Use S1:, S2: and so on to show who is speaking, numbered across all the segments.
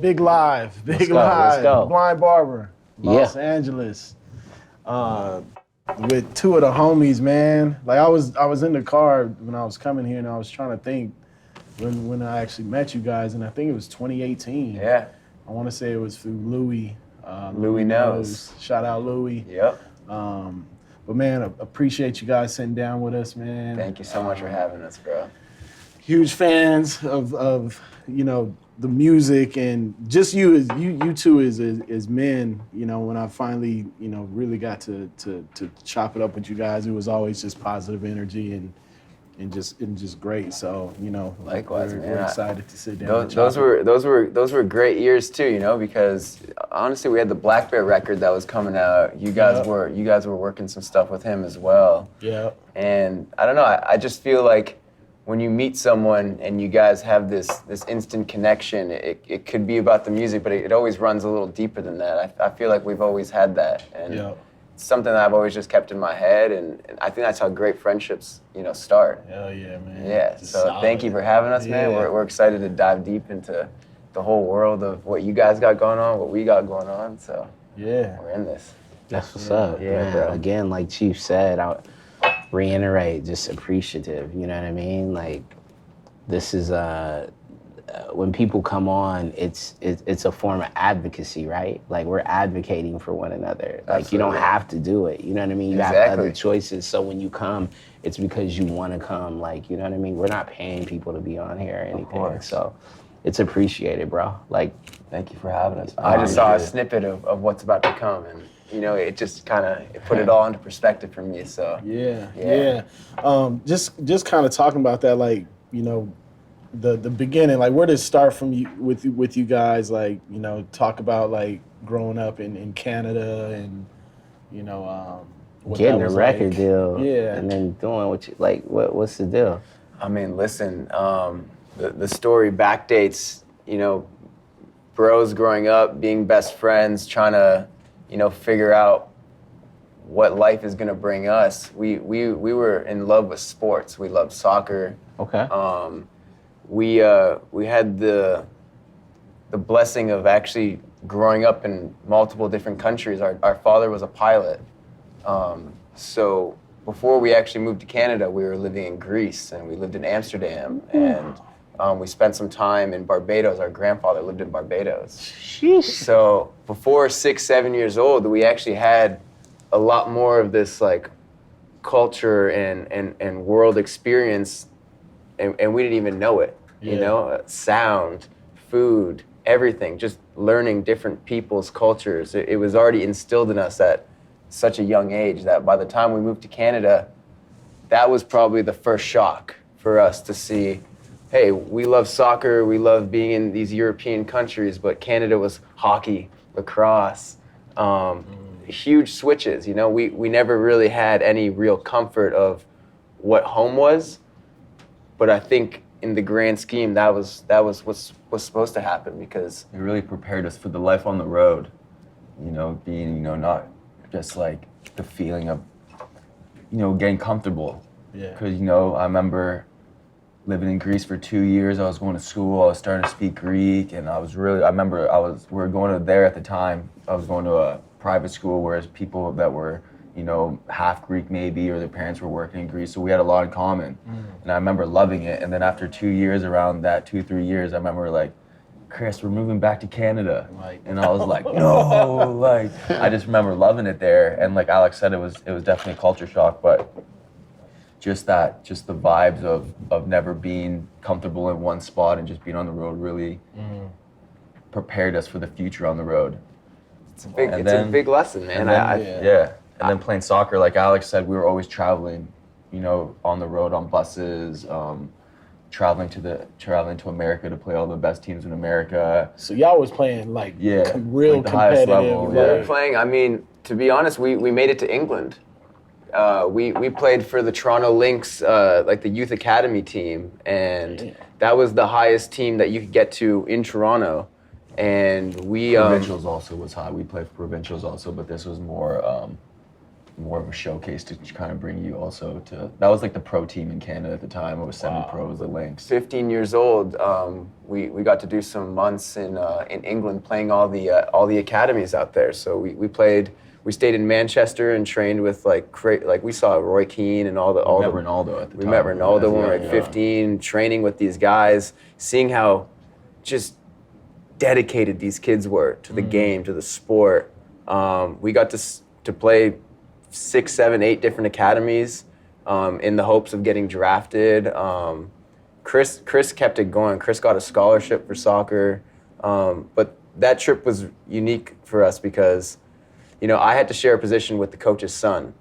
S1: big live.
S2: Let's go.
S1: Blind Barber, Los Angeles. With two of the homies, man. Like I was in the car when I was coming here, and I was trying to think when I actually met you guys, and I think it was 2018.
S3: Yeah.
S1: I want to say it was through Louis.
S3: Louis knows.
S1: Shout out Louis.
S3: Yep.
S1: But man, appreciate you guys sitting down with us, man.
S3: Thank you so much for having us, bro.
S1: Huge fans of the music, and just you two as men. When I finally really got to chop it up with you guys, it was always just positive energy and just great. So
S3: likewise,
S1: we're excited to sit down.
S3: Those were great years too, because honestly we had the Black Bear record that was coming out. You guys were working some stuff with him as well.
S1: Yeah.
S3: And I don't know, I just feel like when you meet someone and you guys have this instant connection, it could be about the music, but it always runs a little deeper than that. I feel like we've always had that. And it's something that I've always just kept in my head, and I think that's how great friendships, start.
S1: Hell yeah, man.
S3: Yeah, so thank you for having us, man. We're excited to dive deep into the whole world of what you guys got going on, what we got going on, so we're in this.
S2: That's what's up, man.
S3: Bro.
S2: Again, like Chief said, I reiterate, just appreciative, you know what I mean? Like, this is, when people come on, it's a form of advocacy, right? Like, we're advocating for one another. Like,
S3: Absolutely.
S2: you don't have to do it, you know what I mean? You have other choices, so when you come, it's because you want to come, like, you know what I mean? We're not paying people to be on here or anything, so it's appreciated, bro. Like,
S3: thank you for having us. I just saw a snippet of what's about to come, and it just kind of put it all into perspective for me. So
S1: yeah. Just kind of talking about that, like the beginning, like where did it start from you with you guys? Like talk about like growing up in Canada and what
S2: getting a record deal,
S1: yeah,
S2: and then doing what you like. What's the deal?
S3: I mean, listen, the story backdates. Bros growing up, being best friends, trying to figure out what life is gonna bring us. We were in love with sports. We loved soccer.
S2: Okay.
S3: We had the blessing of actually growing up in multiple different countries. Our father was a pilot. So before we actually moved to Canada, we were living in Greece, and we lived in Amsterdam, and we spent some time in Barbados. Our grandfather lived in Barbados.
S2: Sheesh.
S3: So before 6, 7 years old, we actually had a lot more of this like culture and world experience, and we didn't even know it. Sound, food, everything, just learning different people's cultures. It was already instilled in us at such a young age that by the time we moved to Canada, that was probably the first shock for us to see, hey, we love soccer, we love being in these European countries, but Canada was hockey, lacrosse, huge switches. We never really had any real comfort of what home was, but I think in the grand scheme, that was what's supposed to happen, because
S4: it really prepared us for the life on the road. Being not just like the feeling of getting comfortable.
S1: Yeah.
S4: Because I remember living in Greece for 2 years. I was going to school. I was starting to speak Greek, and we were going to there at the time. I was going to a private school, whereas people that were half Greek maybe, or their parents were working in Greece, so we had a lot in common. And I remember loving it. And then after 2 years, around that 2-3 years, I remember like, Chris, we're moving back to Canada. And I was like, no, I just remember loving it there. And like Alex said, it was definitely a culture shock, but just the vibes of never being comfortable in one spot and just being on the road really prepared us for the future on the road.
S3: It's a big lesson, man.
S4: And then playing soccer, like Alex said, we were always traveling, on the road on buses, traveling to America to play all the best teams in America.
S1: So y'all was playing like real
S4: the highest
S1: competitive.
S4: level.
S3: We were playing. I mean, to be honest, we made it to England. We played for the Toronto Lynx, like the youth academy team, and that was the highest team that you could get to in Toronto. And we
S4: Provincials also was high. We played for provincials also, but this was more more of a showcase to kind of bring you also to, that was like the pro team in Canada at the time. It was semi-pros, the Lynx.
S3: 15 years old, we got to do some months in England playing all the academies out there. So we stayed in Manchester and trained with like we saw Roy Keane and all the.
S4: We met Ronaldo at the time.
S3: We met Ronaldo when we were like 15, training with these guys, seeing how just dedicated these kids were to the game, to the sport. We got to play 6, 7, 8 different academies in the hopes of getting drafted. Chris kept it going. Chris got a scholarship for soccer, but that trip was unique for us because, you know, I had to share a position with the coach's son,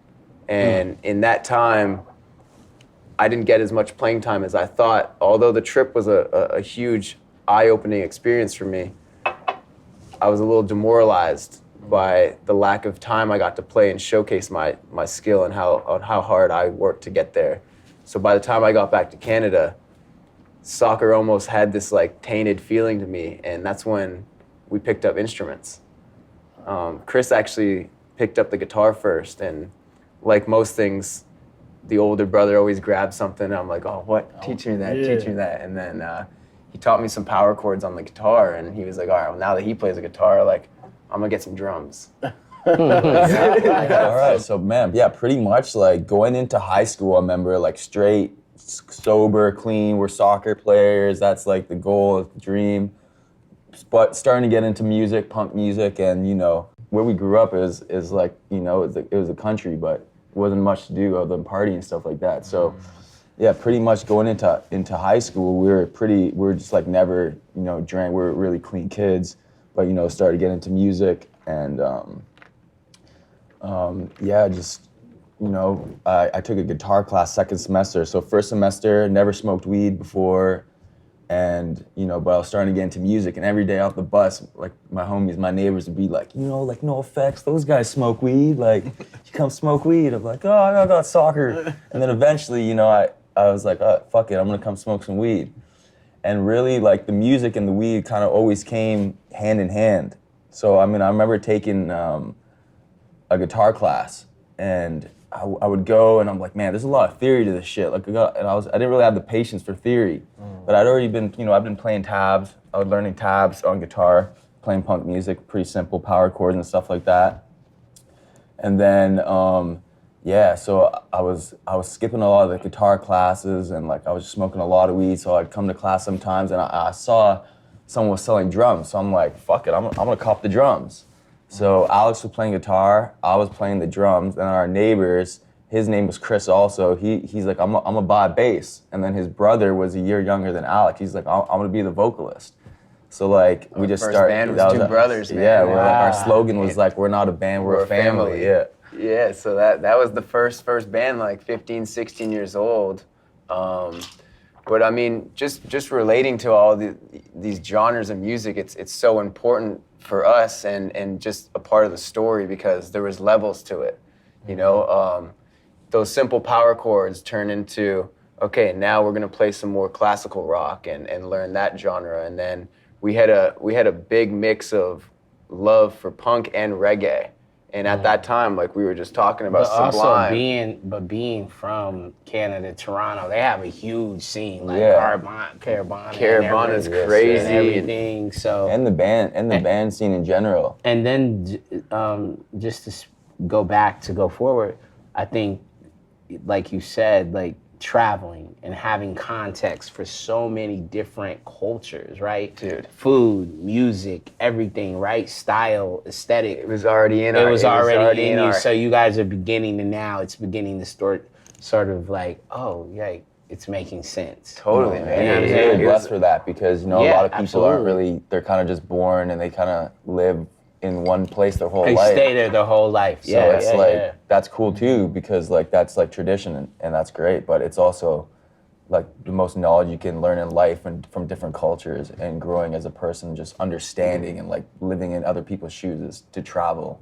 S3: and in that time, I didn't get as much playing time as I thought. Although the trip was a huge, eye-opening experience for me, I was a little demoralized by the lack of time I got to play and showcase my skill and how hard I worked to get there. So by the time I got back to Canada, soccer almost had this like tainted feeling to me, and that's when we picked up instruments. Chris actually picked up the guitar first, and like most things, the older brother always grabs something, and I'm like, oh, what? Teach me that, teach me that. And then he taught me some power chords on the guitar, and he was like, all right, well, now that he plays a guitar, like, I'm gonna get some drums.
S4: All right, so man, yeah, pretty much like going into high school, I remember like straight, sober, clean, we're soccer players, that's like the goal, the dream. But starting to get into music, punk music, and you know, where we grew up is like, you know, it was a country, but it wasn't much to do other than party and stuff like that. So yeah, pretty much going into high school, we were just like never, you know, drank, we were really clean kids. But, you know, started getting into music and, yeah, just, you know, I took a guitar class second semester. So first semester, never smoked weed before. And, you know, but I was starting to get into music. And every day off the bus, like my homies, my neighbors would be like, you know, like, no effects, those guys smoke weed. Like, you come smoke weed. I'm like, oh, I got soccer. And then eventually, you know, I was like, oh, fuck it, I'm going to come smoke some weed. And really, like, the music and the weed kind of always came hand in hand. So, I mean, I remember taking a guitar class, and I would go, and I'm like, man, there's a lot of theory to this shit. Like, I didn't really have the patience for theory, but I'd already been, you know, I've been playing tabs. I was learning tabs on guitar, playing punk music, pretty simple power chords and stuff like that. And then, yeah, so I was skipping a lot of the guitar classes, and like I was just smoking a lot of weed. So I'd come to class sometimes, and I saw someone was selling drums. So I'm like, fuck it, I'm gonna cop the drums. So Alex was playing guitar, I was playing the drums, and our neighbors, his name was Chris also. He's like, I'm gonna buy a bass. And then his brother was a year younger than Alex. He's like, I'm gonna be the vocalist. So like we just started.
S3: First band was two brothers, man.
S4: Yeah, we're like, our slogan was like, we're not a band, we're a family. Yeah.
S3: Yeah, so that was the first band, like 15, 16 years old. But I mean, just relating to all these genres of music, it's so important for us and just a part of the story because there was levels to it. You know, those simple power chords turn into, okay, now we're gonna play some more classical rock and learn that genre. And then we had a big mix of love for punk and reggae. And at that time, like we were just talking about Sublime.
S2: Also being from Canada, Toronto, they have a huge scene. Like
S3: Caravana is crazy.
S2: And everything. So
S4: and the band scene in general.
S2: And then just to go forward, I think, like you said, like traveling and having context for so many different cultures, right?
S3: Dude.
S2: Food, music, everything, right? Style, aesthetic.
S3: It was already in
S2: you. So you guys are beginning to sort of like, oh, yeah, it's making sense.
S3: Totally, man.
S4: And you're really blessed for that because, you know, a lot of people aren't really, they're kind of just born and they kind of live in one place their whole life.
S2: They stay there their whole life.
S4: So it's that's cool too because like that's like tradition and that's great, but it's also like the most knowledge you can learn in life and from different cultures and growing as a person, just understanding and like living in other people's shoes is to travel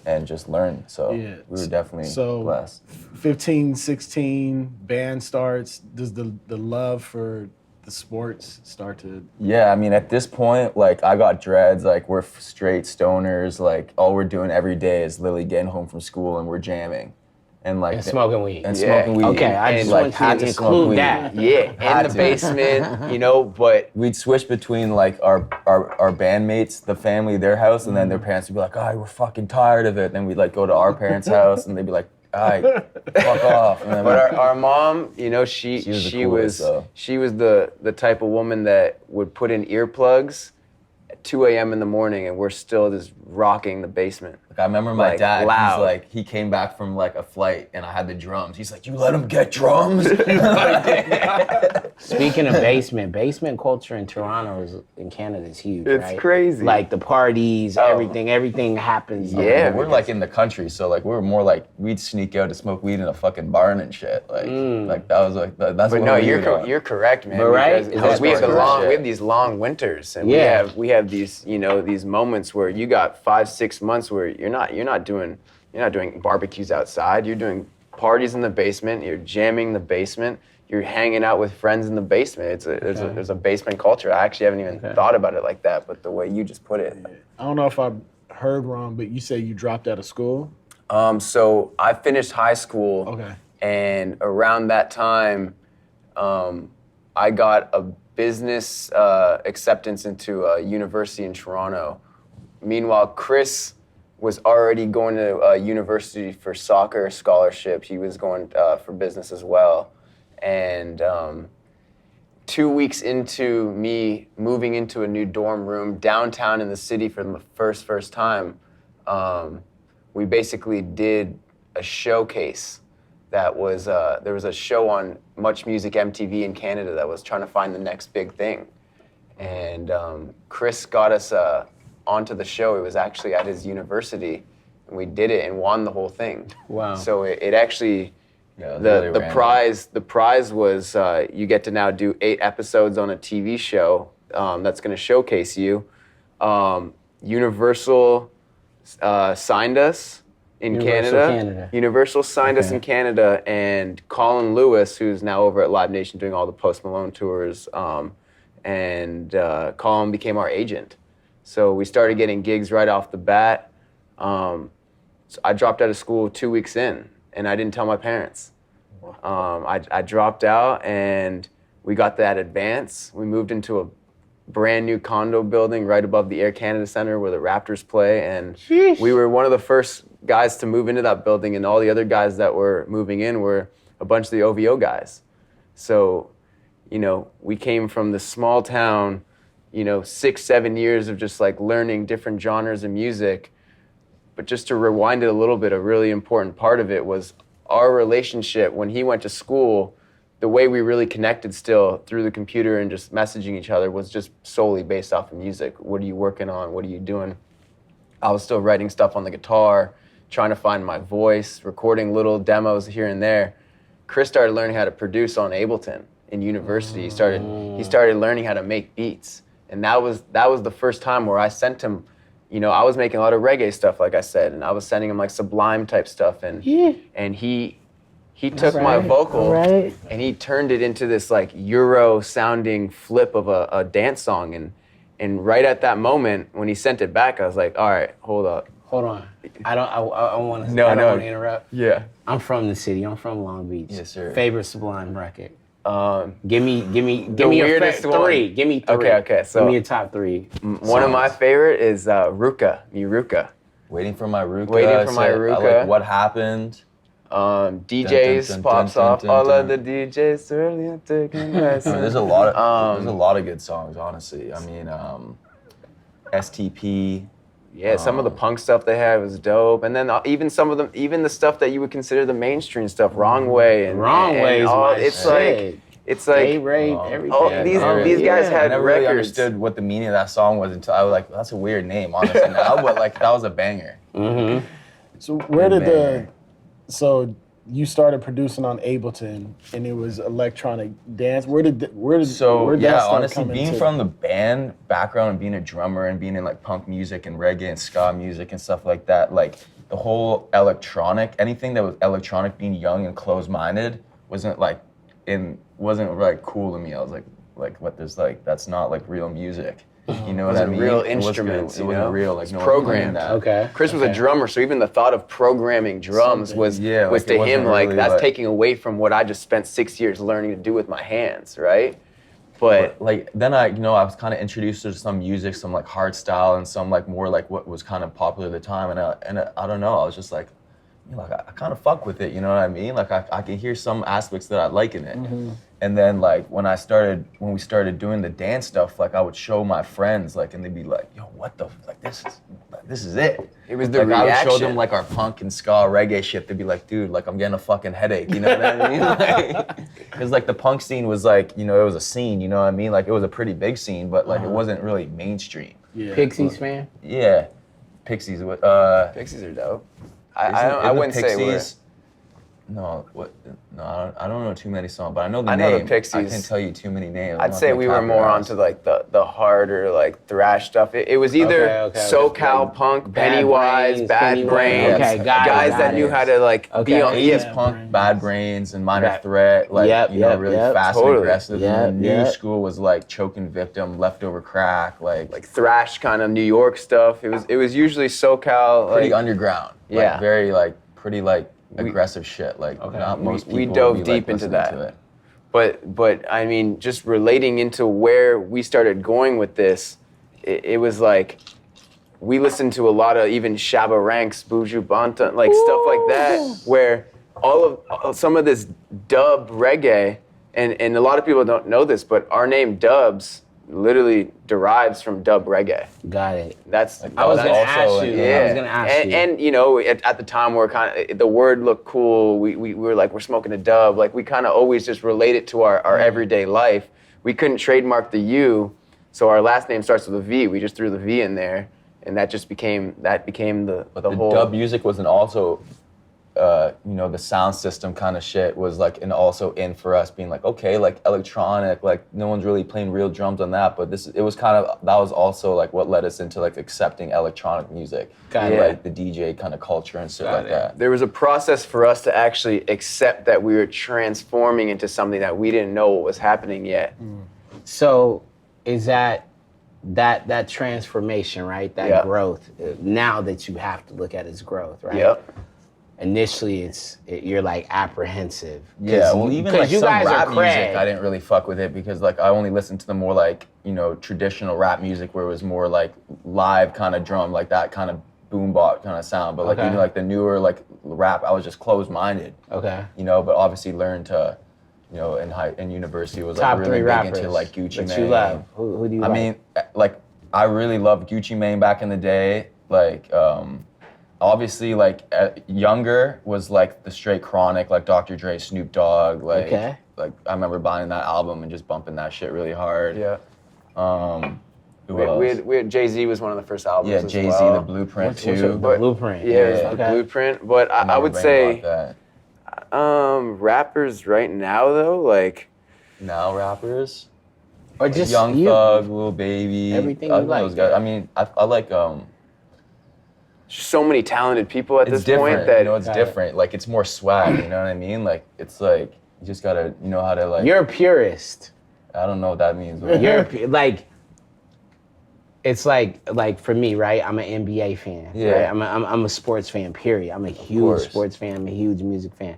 S4: and just learn. So we were definitely blessed.
S1: 15, 16, band starts. Does the love for the sports start to?
S4: Yeah, I mean, at this point, like, I got dreads, like, we're straight stoners, like, all we're doing every day is literally getting home from school and we're jamming. And, like,
S2: And smoking weed.
S4: And
S3: Yeah.
S4: smoking weed.
S2: Okay, I just
S3: like,
S2: want
S4: had
S2: to
S4: to smoke
S2: include
S4: weed.
S2: that.
S3: Yeah, in
S4: Had
S3: the
S4: to.
S3: basement, you know, but
S4: We'd switch between, like, our bandmates, the family, their house, and then their parents would be like, we're fucking tired of it. Then we'd, like, go to our parents' house, and they'd be like, fuck off. And then
S3: But our mom, you know, she
S4: was the
S3: was
S4: coolest, though.
S3: she was the type of woman that would put in earplugs at 2 a.m. in the morning, and we're still just rocking the basement.
S4: Like, I remember my
S3: like,
S4: dad,
S3: loud.
S4: he's like, he came back from like a flight and I had the drums. He's like, you let him get drums?
S2: Speaking of basement culture in Toronto in Canada is huge,
S3: It's
S2: right?
S3: crazy.
S2: Like the parties,
S3: Oh.
S2: everything happens.
S3: Yeah.
S4: We're like in the country, so like we were more like, we'd sneak out to smoke weed in a fucking barn and shit. Like that was like, that's
S3: But
S4: what
S3: no,
S4: we
S3: you're
S4: were doing.
S3: you're correct, man.
S2: But right?
S3: Because,
S2: Is
S3: because
S2: that
S3: we have
S2: correct?
S3: we have these long winters, and
S2: Yeah.
S3: we have these, you know, these moments where you got 5-6 months where you're not doing barbecues outside. You're doing parties in the basement. You're jamming in the basement. You're hanging out with friends in the basement. There's a basement culture. I actually haven't even thought about it like that, but the way you just put it.
S1: I don't know if I heard wrong, but you say you dropped out of school.
S3: So I finished high school.
S1: Okay.
S3: And around that time, I got a business acceptance into a university in Toronto. Meanwhile, Chris was already going to a university for soccer scholarship. He was going for business as well. And 2 weeks into me moving into a new dorm room downtown in the city for the first time, we basically did a showcase. That was there was a show on Much Music MTV in Canada that was trying to find the next big thing, and Chris got us onto the show. It was actually at his university, and we did it and won the whole thing.
S2: Wow.
S3: So it actually.
S4: Yeah, really
S3: The
S4: random.
S3: prize was you get to now do 8 episodes on a TV show that's going to showcase you. Universal signed us in Canada. Universal signed us in Canada, and Colin Lewis, who's now over at Live Nation doing all the Post Malone tours, and Colin became our agent. So we started getting gigs right off the bat. So I dropped out of school 2 weeks in. And I didn't tell my parents. I dropped out, and we got that advance. We moved into a brand new condo building right above the Air Canada Center where the Raptors play, and we were one of the first guys to move into that building, and all the other guys that were moving in were a bunch of the OVO guys. So, you know, we came from this small town, 6-7 years of just like learning different genres of music. But just to rewind it a little bit, a really important part of it was our relationship. When he went to school, the way we really connected still through the computer and just messaging each other was just solely based off of music. What are you working on? What are you doing? I was still writing stuff on the guitar, trying to find my voice, recording little demos here and there. Chris started learning how to produce on Ableton in university. He started learning how to make beats. And that was the first time where I sent him. I was making a lot of reggae stuff, like I said, and I was sending him like Sublime type stuff, and he took my vocal and he turned it into this like Euro sounding flip of a dance song, and right at that moment when he sent it back, I was like, all right, hold on.
S2: I want to interrupt.
S3: Yeah.
S2: I'm from the city. I'm from Long Beach.
S4: Yes, sir.
S2: Favorite Sublime record. Give me
S3: weirdest
S2: your
S3: one.
S2: 3. Give me 3.
S3: Okay. So
S2: give me a top 3.
S3: One of my favorite is Ruka.
S4: Waiting for my Ruka.
S3: Waiting for my Ruka.
S4: Like What Happened.
S3: DJs
S4: dun, dun,
S3: pops
S4: dun,
S3: off.
S4: dun,
S3: All
S4: dun.
S3: of the DJs early taking lessons.
S4: I mean, there's a lot of good songs, honestly. I mean, STP.
S3: Yeah, some of the punk stuff they had was dope, and then even some of them, even the stuff that you would consider the mainstream stuff, Wrong Way and
S2: Wrong Way is
S3: all,
S2: my
S3: it's
S2: shit.
S3: it's like
S2: Gay rape, everything.
S3: these guys
S4: I
S3: had
S4: never
S3: records.
S4: really understood what the meaning of that song was until I was like, that's a weird name, honestly. Now, but like that was a banger.
S2: Mm-hmm.
S1: So where did
S4: banger.
S1: so you started producing on Ableton, and it was electronic dance. Where did that start
S4: honestly,
S1: coming
S4: being
S1: to?
S4: from the band background and being a drummer and being in like punk music and reggae and ska music and stuff like that, like the whole anything that was electronic, being young and closed-minded wasn't like cool to me. I was like, what there's like that's not like real music. You know what
S3: Those
S4: I
S3: are
S4: mean?
S3: real
S4: It wasn't-
S3: instruments,
S4: It
S3: you
S4: wasn't
S3: know?
S4: real. Like
S3: It's
S4: no one was playing
S3: programmed.
S4: that.
S2: Okay.
S3: Chris was a drummer, so even the thought of programming drums was
S4: Yeah,
S3: was
S4: like,
S3: to
S4: it wasn't
S3: him like
S4: really,
S3: that's
S4: like-
S3: taking away from what I just spent 6 years learning to do with my hands, right? But
S4: Like then I was kind of introduced to some music, some like hard style, and some like more like what was kind of popular at the time, and I don't know, I was just like, I kind of fuck with it, you know what I mean? Like I can hear some aspects that I like in it. And then like when we started doing the dance stuff, like I would show my friends, like, and they'd be like, yo, what the, like this is it.
S3: It was the
S4: like, I would show
S3: reaction.
S4: them like our punk and ska reggae shit. They'd be like, dude, like I'm getting a fucking headache, you know what I mean? Because like the punk scene was like, it was a scene, you know what I mean? Like it was a pretty big scene, but like it wasn't really mainstream.
S1: Yeah.
S2: Pixies fan?
S4: Yeah, Pixies.
S3: Pixies are dope.
S4: Isn't
S3: I wouldn't say we're.
S4: Pixies. No, what? No, I don't know too many songs, but I know the
S3: I
S4: name.
S3: know the Pixies.
S4: I can tell you too many names.
S3: I'd say we were more onto like the harder like thrash stuff. It was either
S2: Okay.
S3: SoCal
S2: Like
S3: punk,
S2: Bad
S3: Pennywise,
S2: Brains,
S3: Bad
S2: Pennywise.
S3: Brains,
S2: Okay, got it,
S3: guys
S2: got
S3: that knew
S2: it.
S3: how to like be
S2: Okay.
S3: on.
S4: 80s
S1: Yeah.
S4: punk, Bad Brains, and Minor
S2: Yep.
S4: Threat, like
S2: Yep,
S4: really
S2: yep.
S4: fast
S3: Totally.
S4: and aggressive.
S2: Yep,
S4: And then new
S2: yep.
S4: school was like Choking Victim, Leftover Crack, like
S3: thrash kind of New York stuff. It was usually SoCal.
S4: pretty
S3: like,
S4: underground.
S3: Yeah.
S4: Like, very like pretty like aggressive shit. Like
S2: Okay.
S4: not most
S3: We
S4: people
S3: dove
S4: would be, like,
S3: deep into
S4: listening
S3: that.
S4: to it.
S3: But I mean, just relating into where we started going with this, it was like we listened to a lot of even Shabba Ranks, Buju Banton, like stuff like that, where all of some of this dub reggae, and a lot of people don't know this, but our name Dubs literally derives from dub reggae.
S2: Got it.
S3: That's
S2: I was
S4: that's
S2: gonna
S4: also
S2: ask you.
S4: a-
S2: I was gonna ask you.
S3: and at the time we're kind of the word looked cool. We were like we're smoking a dub. Like we kind of always just relate it to our everyday life. We couldn't trademark the U, so our last name starts with a V. We just threw the V in there, and that just became the
S4: But the
S3: whole
S4: dub music wasn't also, the sound system kind of shit was like, and also in for us being like, okay, like electronic, like no one's really playing real drums on that, but that was also like what led us into like accepting electronic music,
S2: Got
S3: it.
S4: like the DJ kind of culture and shit like that.
S3: There was a process for us to actually accept that we were transforming into something that we didn't know what was happening yet.
S2: So is that transformation, right? That
S3: Yeah.
S2: growth. Now that you have to look at as growth, right?
S3: Yep.
S2: Initially, you're like apprehensive.
S4: Yeah, well, even like
S2: you
S4: some
S2: guys
S4: rap
S2: are
S4: music,
S2: cred.
S4: I didn't really fuck with it because like I only listened to the more like traditional rap music where it was more like live kind of drum, like that kind of boombox kind of sound. But like
S2: Okay.
S4: like the newer like rap, I was just closed-minded.
S2: Okay.
S4: But obviously learned to, in university was
S2: Top
S4: like
S2: three
S4: really big
S2: rappers
S4: into like Gucci
S2: that
S4: Mane.
S2: you love. Who do you
S4: I
S2: like?
S4: mean, like I really loved Gucci Mane back in the day. Like, obviously, like younger was like the straight Chronic, like Dr. Dre, Snoop Dogg. Like,
S2: Okay.
S4: like I remember buying that album and just bumping that shit really hard.
S3: Yeah.
S4: Who else?
S3: We had Jay-Z was one of the first albums.
S4: Yeah,
S3: as
S4: Jay-Z,
S3: well.
S4: The Blueprint
S2: What's
S4: too.
S2: the
S3: But-
S2: Blueprint?
S3: Yeah, it was
S4: Yeah.
S3: the
S2: Okay.
S3: Blueprint. But I
S4: remember
S3: would
S4: reading
S3: say
S4: about that.
S3: rappers right now though, like
S4: Now rappers.
S2: Or just
S4: Young
S2: you.
S4: Thug, Lil Baby.
S2: Everything
S4: I
S2: you
S4: know
S2: like,
S4: those guys.
S2: yeah.
S4: I mean, I like
S3: so many talented people at
S4: it's
S3: this
S4: different.
S3: point that
S4: It's
S2: Got it.
S4: different. Like it's more swag. You know what I mean? Like it's like you just gotta know how to like.
S2: You're a purist.
S4: I don't know what that means. But
S2: You're like. It's like for me, right? I'm an NBA fan.
S4: Yeah.
S2: Right? I'm a sports fan. Period. I'm a huge
S4: course.
S2: sports fan. I'm a huge music fan,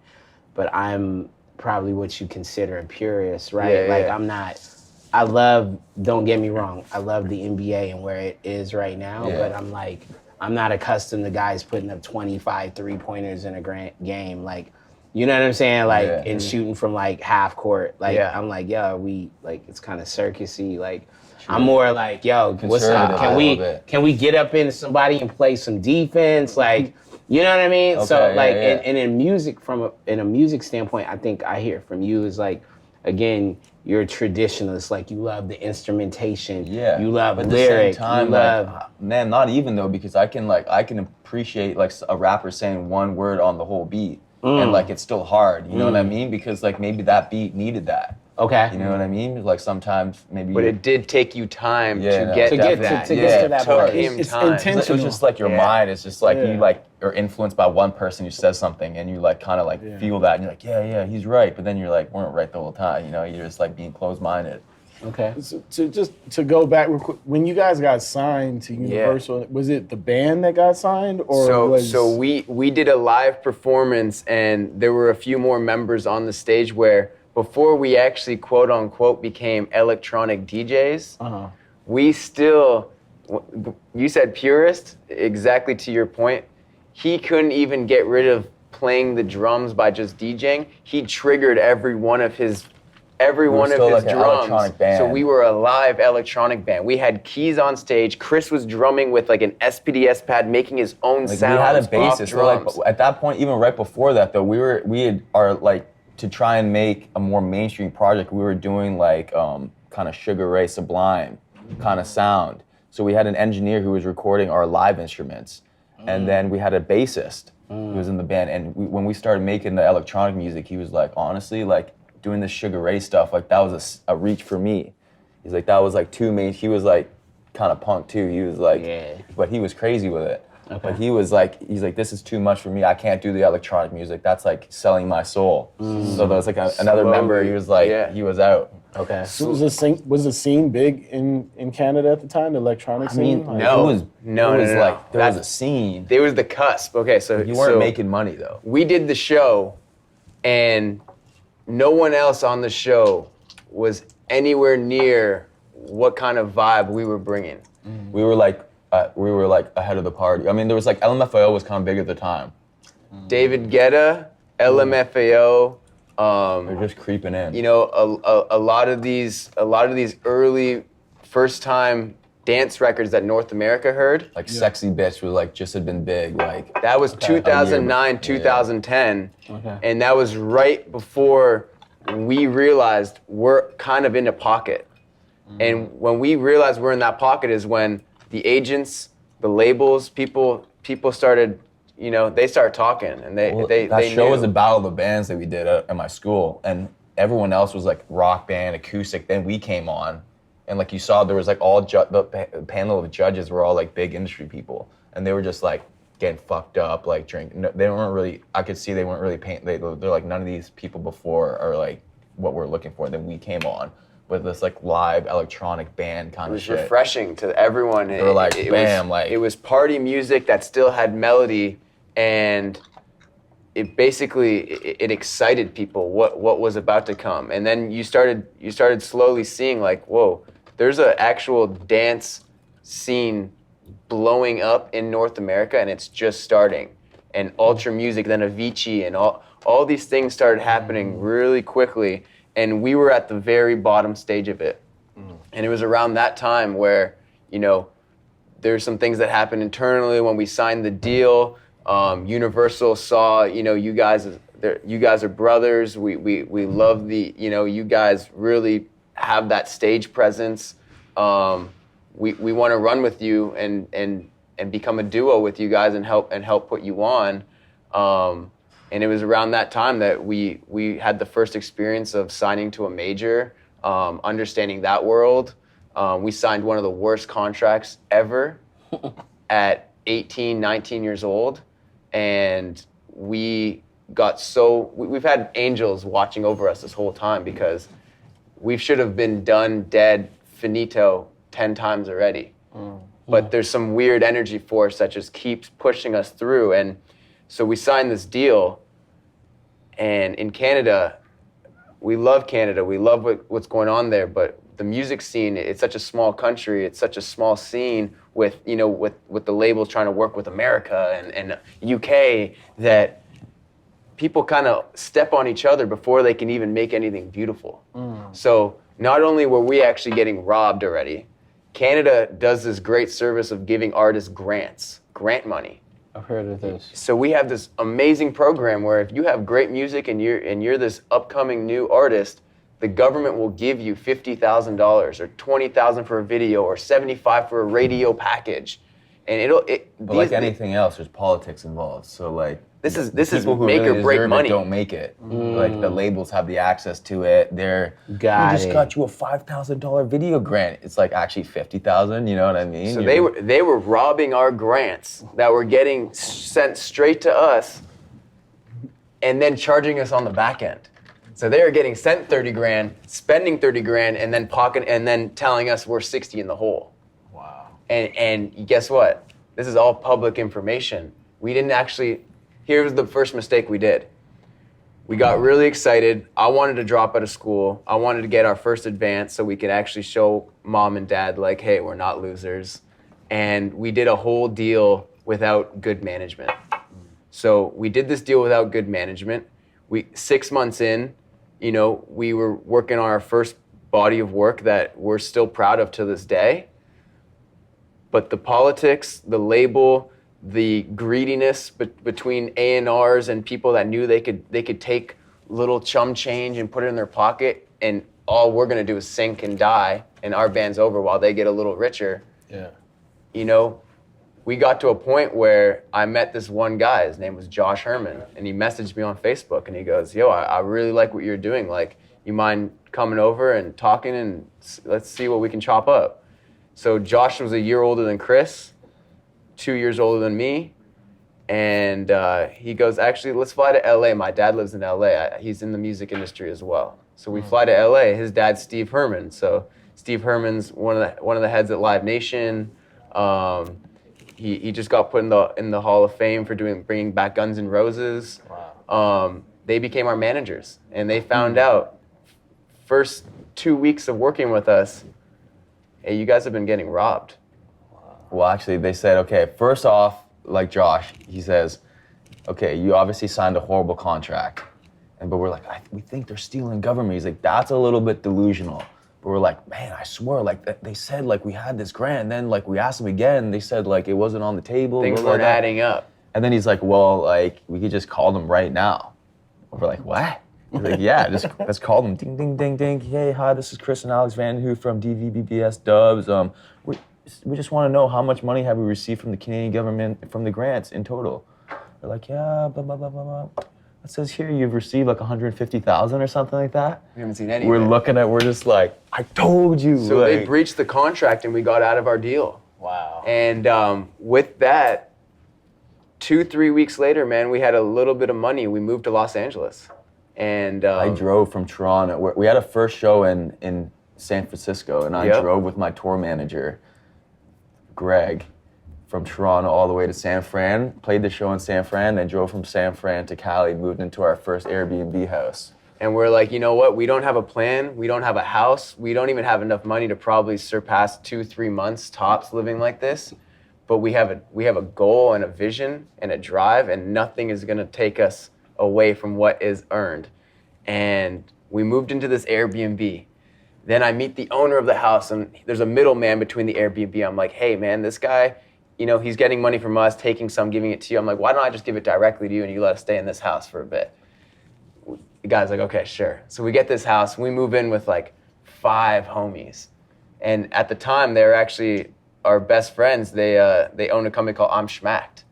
S2: but I'm probably what you consider a purist, right?
S3: Yeah,
S2: like
S3: yeah.
S2: I'm not. I love. Don't get me wrong. I love the NBA and where it is right now,
S4: Yeah.
S2: but I'm not accustomed to guys putting up 25 3-pointers in a game. Like, you know what I'm saying? Like,
S4: Yeah.
S2: and shooting from like half court. Like,
S3: Yeah.
S2: I'm like, yo, it's kind of circusy. Like, I'm more like, yo, what's up?
S4: Conservative a little bit.
S2: Can we get up into somebody and play some defense? Like, you know what I mean? So
S4: Okay,
S2: like,
S4: yeah, yeah.
S2: And in music, in a music standpoint, I think I hear from you is like, again, you're a traditionalist. Like, you love the instrumentation.
S4: Yeah.
S2: You love
S4: but at
S2: lyric.
S4: the same time,
S2: you love.
S4: like, man, not even though, because I can appreciate like a rapper saying one word on the whole beat, and like it's still hard. You know what I mean? Because like maybe that beat needed that.
S2: Okay.
S4: You know what I mean? Like sometimes maybe.
S3: but it did take you time
S4: Yeah,
S3: to
S4: no.
S3: get
S2: To
S3: to
S2: get
S3: that.
S2: to
S4: Yeah,
S2: get to that
S3: took
S2: place.
S3: him
S1: It's
S3: time.
S1: intense.
S4: it was just like your
S3: Yeah.
S4: mind. It's just like
S1: Yeah.
S4: you like are influenced by one person who says something, and you like kind of like feel that, and you're like, yeah, he's right. But then you're like, weren't right the whole time. You're just like being closed-minded.
S2: Okay.
S1: So to go back real quick, when you guys got signed to Universal, was it the band that got signed, or
S3: so we did a live performance, and there were a few more members on the stage where before we actually quote unquote became electronic DJs, we still, you said purist, exactly to your point. He couldn't even get rid of playing the drums by just DJing. He triggered every one of his drums. So we were a live electronic band. We had keys on stage. Chris was drumming with like an SPDS pad, making his own sounds.
S4: We had a bassist.
S3: Drums.
S4: At that point, even right before that, though, to try and make a more mainstream project. We were doing like kind of Sugar Ray Sublime kind of sound. So we had an engineer who was recording our live instruments, and then we had a bassist who was in the band. And when we started making the electronic music, he was like, honestly, like, doing the Sugar Ray stuff, like that was a reach for me. He's like, that was like too main. He was like kind of punk too. He was like, but he was crazy with it. Okay. But he's like, this is too much for me. I can't do the electronic music. That's like selling my soul. So there was like another member. He was like, he was out.
S2: Okay.
S1: So was the scene big in Canada at the time? The electronic scene?
S3: No.
S4: It was like there was a scene.
S3: There was the cusp. Okay, so
S4: you weren't making money though.
S3: We did the show, and no one else on the show was anywhere near what kind of vibe we were bringing.
S4: We were like ahead of the party. I mean, there was like LMFAO was kind of big at the time.
S3: David Guetta, LMFAO.
S4: They're just creeping in.
S3: You know, a lot of these early first time dance records that North America heard.
S4: Like Sexy Bitch was like just had been big. Like
S3: that was 2009, 2010, and that was right before we realized we're kind of in a pocket. And when we realized we're in that pocket is when the agents, the labels, people started, you know, they started talking, and they
S4: show
S3: knew.
S4: was a battle of the bands that we did at my school, and everyone else was like rock band, acoustic. Then we came on. And like you saw, there was like the panel of judges were all like big industry people, and they were just like getting fucked up, like drinking. No, they weren't really. I could see they weren't really paying. They're like, none of these people before are like what we're looking for. Then we came on with this like live electronic band kind of shit.
S3: It was refreshing to everyone.
S4: They were like,
S3: it was party music that still had melody, and it basically it excited people what was about to come. And then you started slowly seeing like, whoa, there's an actual dance scene blowing up in North America, and it's just starting. And Ultra Music, then Avicii, and all these things started happening really quickly, and we were at the very bottom stage of it. And it was around that time where, you know, there's some things that happened internally when we signed the deal. Universal saw, you know, you guys are brothers. We love you guys really have that stage presence. We want to run with you and become a duo with you guys and help put you on. And it was around that time that we had the first experience of signing to a major, understanding that world. We signed one of the worst contracts ever at 18, 19 years old. And we've had angels watching over us this whole time because we should have been done, dead, finito 10 times already. But there's some weird energy force that just keeps pushing us through. And so we signed this deal. And in Canada, we love Canada. We love what's going on there. But the music scene, it's such a small country. It's such a small scene with the labels trying to work with America and UK that people kind of step on each other before they can even make anything beautiful. So not only were we actually getting robbed already, Canada does this great service of giving artists grant money.
S2: I've heard of this.
S3: So we have this amazing program where if you have great music and you're this upcoming new artist, the government will give you $50,000 or $20,000 for a video or $75,000 for a radio package, and
S4: But like anything else, there's politics involved. So like
S3: this is
S4: people who
S3: make
S4: really
S3: or break
S4: deserve
S3: money.
S4: It don't make it. Like the labels have the access to it. We just got you a $5,000 video grant. It's like actually $50,000. You know what I mean?
S3: So they were robbing our grants that were getting sent straight to us, and then charging us on the back end. So they were getting sent 30 grand, spending 30 grand, and then telling us we're 60 in the hole.
S1: Wow.
S3: And guess what? This is all public information. We didn't actually, here was the first mistake we did. We got really excited. I wanted to drop out of school. I wanted to get our first advance so we could actually show mom and dad like, hey, we're not losers. And we did a whole deal without good management. So we did this deal without good management. 6 months in, you know, we were working on our first body of work that we're still proud of to this day. But the politics, the label, the greediness between A&Rs and people that knew they could take little chum change and put it in their pocket, and all we're gonna do is sink and die, and our band's over while they get a little richer.
S1: Yeah.
S3: You know, we got to a point where I met this one guy, his name was Josh Herman, and he messaged me on Facebook and he goes, yo, I really like what you're doing. Like, you mind coming over and talking and let's see what we can chop up. So Josh was a year older than Chris, 2 years older than me. And he goes, actually, let's fly to LA. My dad lives in LA. He's in the music industry as well. So we fly to LA. His dad's Steve Herman. So Steve Herman's one of the heads at Live Nation. He just got put in the Hall of Fame for bringing back Guns N' Roses.
S1: Wow.
S3: They became our managers, and they found out first 2 weeks of working with us, hey, you guys have been getting robbed.
S4: Well, actually, they said, okay, first off, like Josh, he says, okay, you obviously signed a horrible contract. But we're like, we think they're stealing government. He's like, that's a little bit delusional. But we're like, man, I swear, like they said, like we had this grant. And then like we asked them again, they said like it wasn't on the table.
S3: Things weren't adding up.
S4: And then he's like, well, like we could just call them right now. We're like, what? He's like, yeah, just let's call them. Ding, ding, ding, ding. Hey, hi, this is Chris and Alex Vandenhoof from DVBBS Dubs. We just want to know how much money have we received from the Canadian government from the grants in total. They're like, yeah, blah, blah, blah, blah, blah. It says here you've received like 150,000 or something like that.
S3: We haven't seen anything.
S4: We're just like, I told you.
S3: So
S4: like,
S3: they breached the contract and we got out of our deal.
S1: Wow.
S3: And with that, 2-3 weeks later, man, we had a little bit of money. We moved to Los Angeles. And
S4: I drove from Toronto. We had a first show in San Francisco, and I drove with my tour manager, Greg, from Toronto all the way to San Fran, played the show in San Fran, then drove from San Fran to Cali, moved into our first Airbnb house.
S3: And we're like, you know what? We don't have a plan. We don't have a house. We don't even have enough money to probably surpass 2-3 months tops living like this. But we have a goal and a vision and a drive, and nothing is gonna take us away from what is earned. And we moved into this Airbnb. Then I meet the owner of the house, and there's a middleman between the Airbnb. I'm like, hey man, this guy, you know, he's getting money from us, taking some, giving it to you. I'm like, why don't I just give it directly to you and you let us stay in this house for a bit? The guy's like, okay, sure. So we get this house, we move in with like 5 homies. And at the time, they were actually our best friends. They own a company called I'm Schmacked.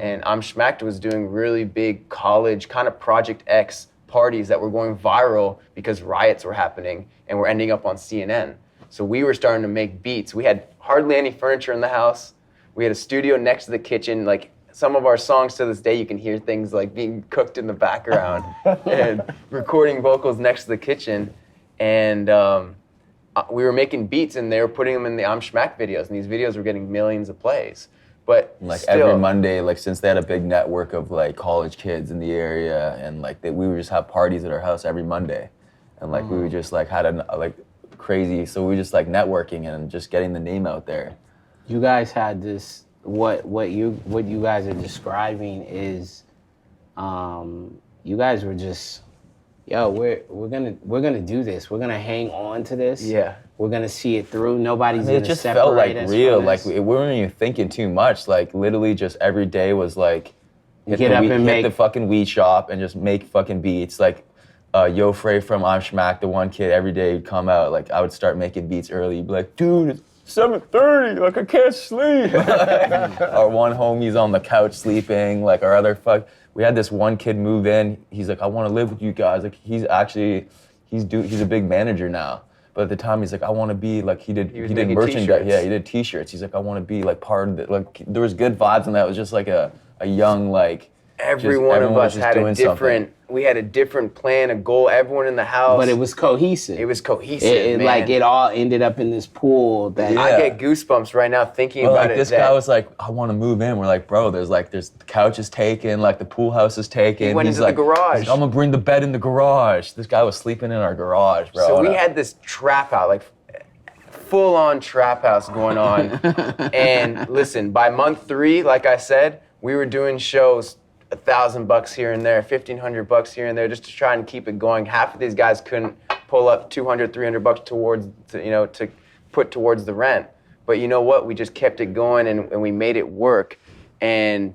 S3: And I'm Schmacked was doing really big college, kind of Project X parties that were going viral because riots were happening and were ending up on CNN. So we were starting to make beats. We had hardly any furniture in the house. We had a studio next to the kitchen. Like some of our songs to this day, you can hear things like being cooked in the background and recording vocals next to the kitchen. And we were making beats and they were putting them in the I'm Schmack videos, and these videos were getting millions of plays. But
S4: like
S3: still,
S4: every Monday, like since they had a big network of like college kids in the area, and like we would just have parties at our house every Monday, and like we would just like had like crazy. So we were just like networking and just getting the name out there.
S2: You guys had this. What you guys are describing is, you guys were just, yo, we're gonna do this. We're gonna hang on to this.
S3: Yeah.
S2: We're gonna see it through. Nobody's
S4: It
S2: gonna
S4: just
S2: separate
S4: felt like
S2: us
S4: real.
S2: from
S4: Like
S2: this.
S4: we weren't even thinking too much. Like literally, just every day was like hit the fucking weed shop and just make fucking beats. Like Yo Frey from I'm Schmack, the one kid, every day would come out. Like I would start making beats early. He'd be like, dude, it's 7:30. Like I can't sleep. Our one homie's on the couch sleeping. Like our other we had this one kid move in. He's like, I want to live with you guys. Like he's a big manager now. But at the time, he's like, I want to be like he did merchandise.
S3: T-shirts.
S4: Yeah, he did T-shirts. He's like, I want to be like part of it. Like there was good vibes, and that was just like a young like
S3: every one of
S4: everyone was
S3: us
S4: just
S3: had a
S4: doing
S3: different.
S4: something.
S3: We had a different plan, a goal. Everyone in the house.
S2: But it was cohesive.
S3: It was cohesive.
S2: It
S3: man.
S2: like it all ended up in this pool that
S3: I
S4: Yeah.
S3: get goosebumps right now thinking
S4: Well,
S3: about
S4: like
S3: it.
S4: this guy was like, I want to move in. We're like, bro, there's the couch is taken, like the pool house is taken.
S3: He went
S4: He's
S3: into
S4: like,
S3: the garage.
S4: he's like, I'm gonna bring the bed in the garage. This guy was sleeping in our garage, bro.
S3: So we had this trap house, like full-on trap house going on. And listen, by month 3, like I said, we were doing shows $1,000 here and there, $1,500 here and there, just to try and keep it going. Half of these guys couldn't pull up $200, $300 to put towards the rent. But you know what? We just kept it going and we made it work. And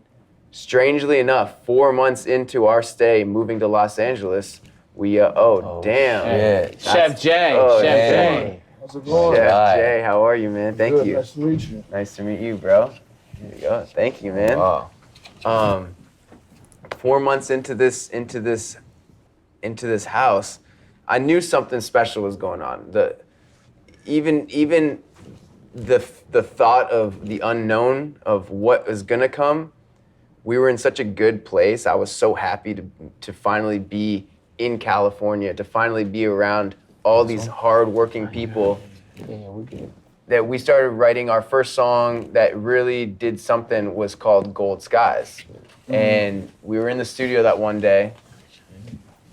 S3: strangely enough, 4 months into our stay, moving to Los Angeles, we damn.
S4: shit.
S2: Chef Jay.
S3: Oh,
S2: Chef
S3: yeah.
S2: Jay.
S5: How's it going?
S3: Chef
S4: Hi.
S3: Jay, how are you, man? Thank
S5: Good,
S3: you.
S5: Nice to meet you.
S3: Nice to meet you, bro. Here you go. Thank you, man.
S4: Wow.
S3: 4 months into this house, I knew something special was going on. Even the thought of the unknown of what was gonna come, we were in such a good place. I was so happy to finally be in California, to finally be around all these hardworking people.
S2: Yeah, we good.
S3: That we started writing our first song that really did something was called Gold Skies. And we were in the studio that one day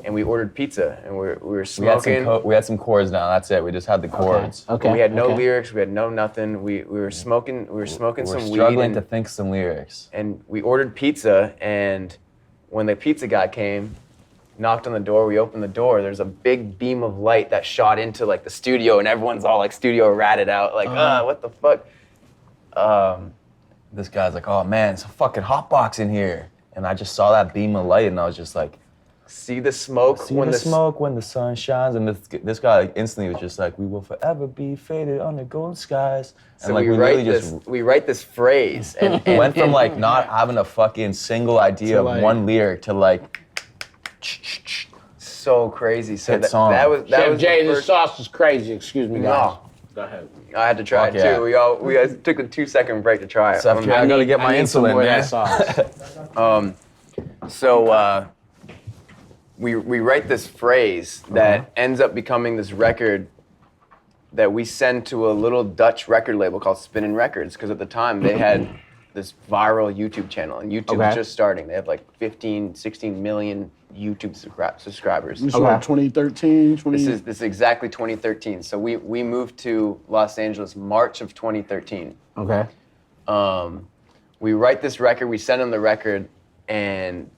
S3: and we ordered pizza and we were smoking.
S4: We had some chords now. That's it. We just had the chords.
S2: Okay.
S3: We had no lyrics, we had no nothing. We were smoking
S4: We're
S3: some weed
S4: struggling to think some lyrics.
S3: and we ordered pizza, and when the pizza guy came, knocked on the door, we opened the door, there's a big beam of light that shot into like the studio and everyone's all like studio ratted out, like, what the fuck?
S4: This guy's like, oh man, it's a fucking hot box in here. And I just saw that beam of light and I was just like,
S3: See the smoke
S4: see the smoke when the sun shines. And this guy like, instantly was just like, we will forever be faded under gold skies. And
S3: So
S4: like
S3: we
S4: really
S3: write this phrase and
S4: went from like not having a fucking single idea
S1: To,
S4: of
S1: like-
S4: one lyric to like
S3: so crazy. So
S4: Hit song.
S3: that was
S2: Chef
S3: the
S2: Jay, this
S3: first.
S2: sauce is crazy. Excuse me, guys.
S3: No,
S2: Go ahead.
S3: I had to try
S4: Fuck
S3: it
S4: yeah.
S3: too. We guys took a 2-second break to try it.
S4: Chef Jay, I gotta get my
S2: need some
S4: insulin,
S2: more of
S4: man.
S2: that sauce.
S3: So we write this phrase that ends up becoming this record that we send to a little Dutch record label called Spinnin' Records, because at the time they had this viral YouTube channel, and YouTube was just starting. They had like 15, 16 million YouTube subscribers.
S1: This was like 2013, 20...
S3: This is exactly 2013. So we moved to Los Angeles March of 2013.
S2: Okay.
S3: We write this record, we send them the record, and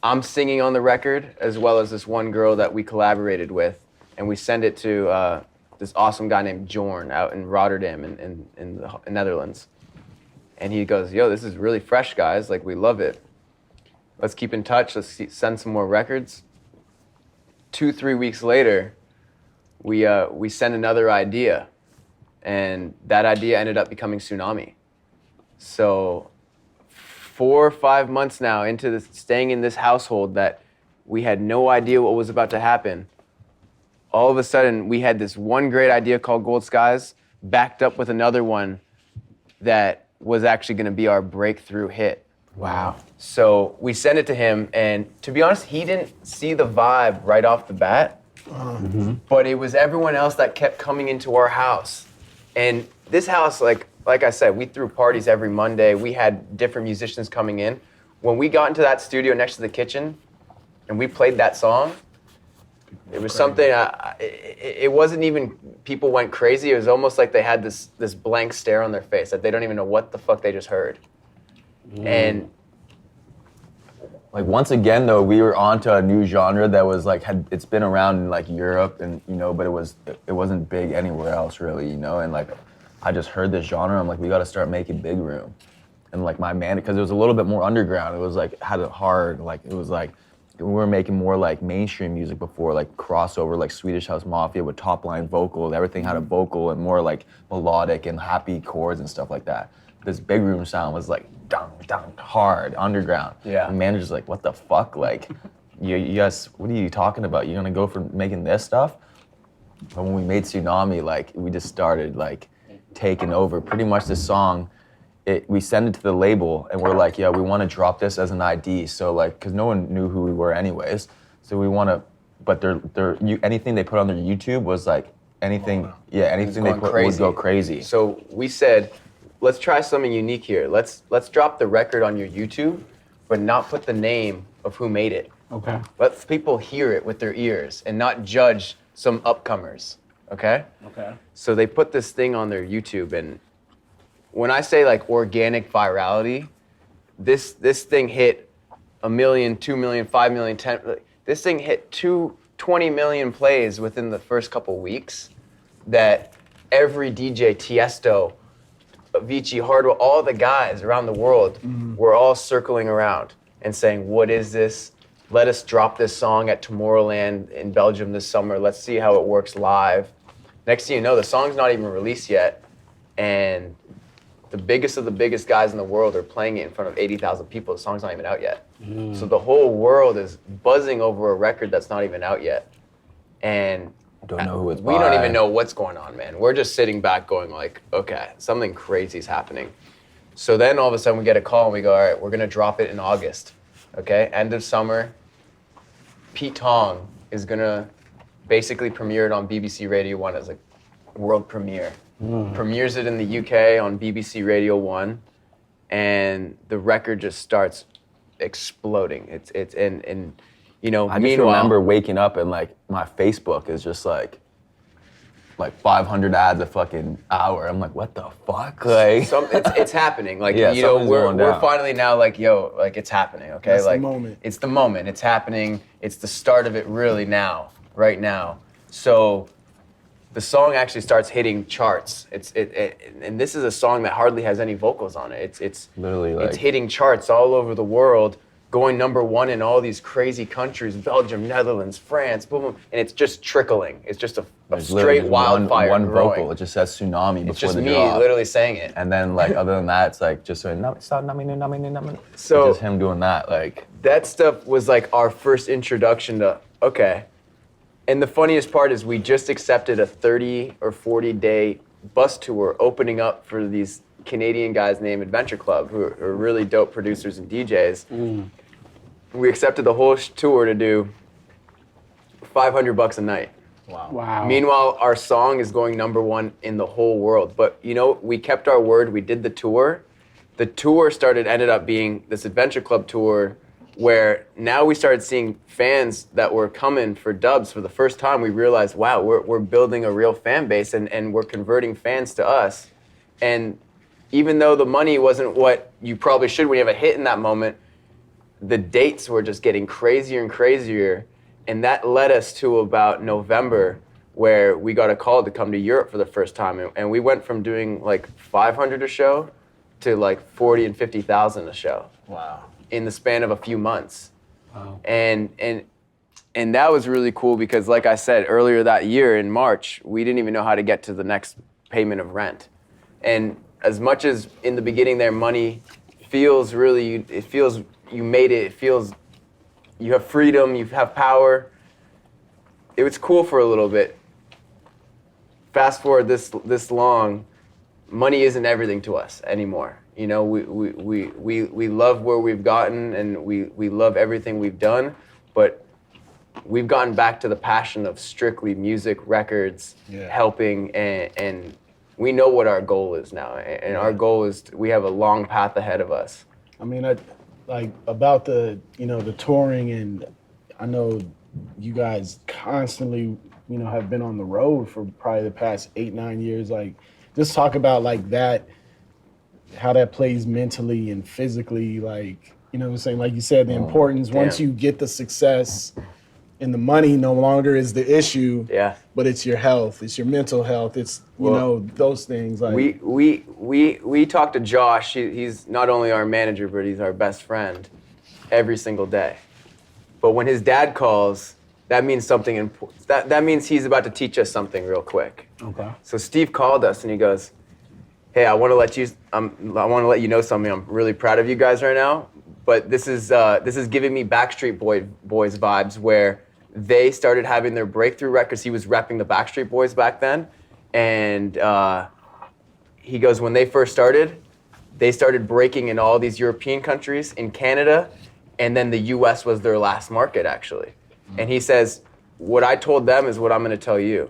S3: I'm singing on the record as well as this one girl that we collaborated with, and we send it to this awesome guy named Jorn out in Rotterdam in the Netherlands. And he goes, yo, this is really fresh, guys. Like, we love it. Let's keep in touch. Let's send some more records. 2-3 weeks later, we sent another idea, and that idea ended up becoming Tsunami. So 4 or 5 months now into staying in this household that we had no idea what was about to happen, all of a sudden we had this one great idea called Gold Skies backed up with another one that was actually going to be our breakthrough hit.
S2: Wow.
S3: So we sent it to him, and to be honest, he didn't see the vibe right off the bat, but it was everyone else that kept coming into our house. And this house, like I said, we threw parties every Monday. We had different musicians coming in. When we got into that studio next to the kitchen and we played that song, it was something, it wasn't even people went crazy. It was almost like they had this blank stare on their face that they don't even know what the fuck they just heard. And
S4: Like once again though, we were onto a new genre that was like it's been around in like Europe and but it wasn't big anywhere else really, and like I just heard this genre. I'm like, we got to start making big room, and like my man, because it was a little bit more underground. It was like had it hard, like it was like we were making more like mainstream music before, like crossover, like Swedish House Mafia with top line vocals. Everything had a vocal and more like melodic and happy chords and stuff like that. This big room sound was like dun, dun, hard, underground.
S3: Yeah.
S4: And manager's like, what the fuck? Like, you guys, what are you talking about? You're gonna go for making this stuff? But when we made Tsunami, like, we just started like taking over. Pretty much this song we send it to the label and we're like, we want to drop this as an ID. So like, cause no one knew who we were anyways. So we want to, but anything they put on their YouTube was like anything they put would go crazy.
S3: So we said, let's try something unique here. Let's drop the record on your YouTube, but not put the name of who made it.
S1: Okay.
S3: Let people hear it with their ears and not judge some upcomers. Okay?
S1: Okay.
S3: So they put this thing on their YouTube, and when I say like organic virality, this thing hit 1 million, 2 million, 5 million, 10. This thing hit 20 million plays within the first couple weeks. That every DJ, Tiesto, Avicii, Hardwell, all the guys around the world were all circling around and saying, "What is this? Let us drop this song at Tomorrowland in Belgium this summer. Let's see how it works live." Next thing you know, the song's not even released yet, and the biggest of the biggest guys in the world are playing it in front of 80,000 people. The song's not even out yet. So the whole world is buzzing over a record that's not even out yet. And
S4: don't know who it's
S3: we
S4: by.
S3: don't even know what's going on, man. We're just sitting back going like, okay, something crazy's happening. So then all of a sudden we get a call and we go, all right, we're gonna drop it in August, okay? End of summer. Pete Tong is gonna basically premiere it on BBC Radio 1 as a world premiere. Premieres it in the UK on BBC Radio 1, and the record just starts exploding. It's and you know,
S4: I just
S3: meanwhile,
S4: remember waking up and like my Facebook is just like 500 ads a fucking hour. I'm like, what the fuck? Like,
S3: it's happening. Like,
S4: Yeah,
S3: you know,
S4: something's going
S3: we're
S4: down.
S3: finally now like, yo, like it's happening. Okay,
S1: That's the
S3: like
S1: moment.
S3: it's the moment. It's happening. It's the start of it really now, right now. So the song actually starts hitting charts. And this is a song that hardly has any vocals on it. It's
S4: Literally, like-
S3: it's hitting charts all over the world, going #1 in all these crazy countries: Belgium, Netherlands, France, boom, boom, and it's just trickling. It's just a
S4: there's literally
S3: straight
S4: just
S3: wildfire.
S4: One
S3: growing.
S4: vocal. It just says tsunami
S3: It's
S4: before
S3: just
S4: the
S3: me
S4: drop.
S3: literally saying it.
S4: And then like other than that, it's like just stop naming.
S3: So-
S4: just him doing that. Like
S3: That stuff was like our first introduction to, okay. And the funniest part is we just accepted a 30 or 40 day bus tour opening up for these Canadian guys named Adventure Club, who are really dope producers and DJs. We accepted the whole tour to do $500 a night.
S1: Wow.
S3: Meanwhile, our song is going #1 in the whole world. But you know, we kept our word. We did the tour. The tour ended up being this Adventure Club tour, where now we started seeing fans that were coming for dubs for the first time. We realized, wow, we're building a real fan base, and we're converting fans to us. And even though the money wasn't what you probably should when you have a hit in that moment, the dates were just getting crazier and crazier. And that led us to about November, where we got a call to come to Europe for the first time. And we went from doing like 500 a show to like 40 and 50,000 a show.
S1: Wow.
S3: In the span of a few months.
S1: Wow.
S3: And that was really cool because, like I said, earlier that year in March, we didn't even know how to get to the next payment of rent. And as much as in the beginning there, money feels really, it feels you made it, it feels you have freedom, you have power. It was cool for a little bit. Fast forward this long, money isn't everything to us anymore. You know, we love where we've gotten, and we love everything we've done, but we've gotten back to the passion of strictly music, records, helping, and we know what our goal is now. And our goal is we have a long path ahead of us.
S1: I mean, like about the touring, and I know you guys constantly, have been on the road for probably the past 8-9 years. Like, just talk about like that, how that plays mentally and physically. Like, what I'm saying? Like you said, the importance once you get the success, and the money no longer is the issue.
S3: Yeah.
S1: But it's your health, it's your mental health, it's those things. Like
S3: we talk to Josh. He's not only our manager, but he's our best friend every single day. But when his dad calls, that means something important. That means he's about to teach us something real quick.
S1: Okay.
S3: So Steve called us and he goes, "Hey, I want to let you know something. I'm really proud of you guys right now. But this is giving me Backstreet Boys vibes, where they started having their breakthrough records." He was repping the Backstreet Boys back then, and he goes, when they first started, they started breaking in all these European countries, in Canada, and then the US was their last market, actually. And he says, what I told them is what I'm gonna tell you.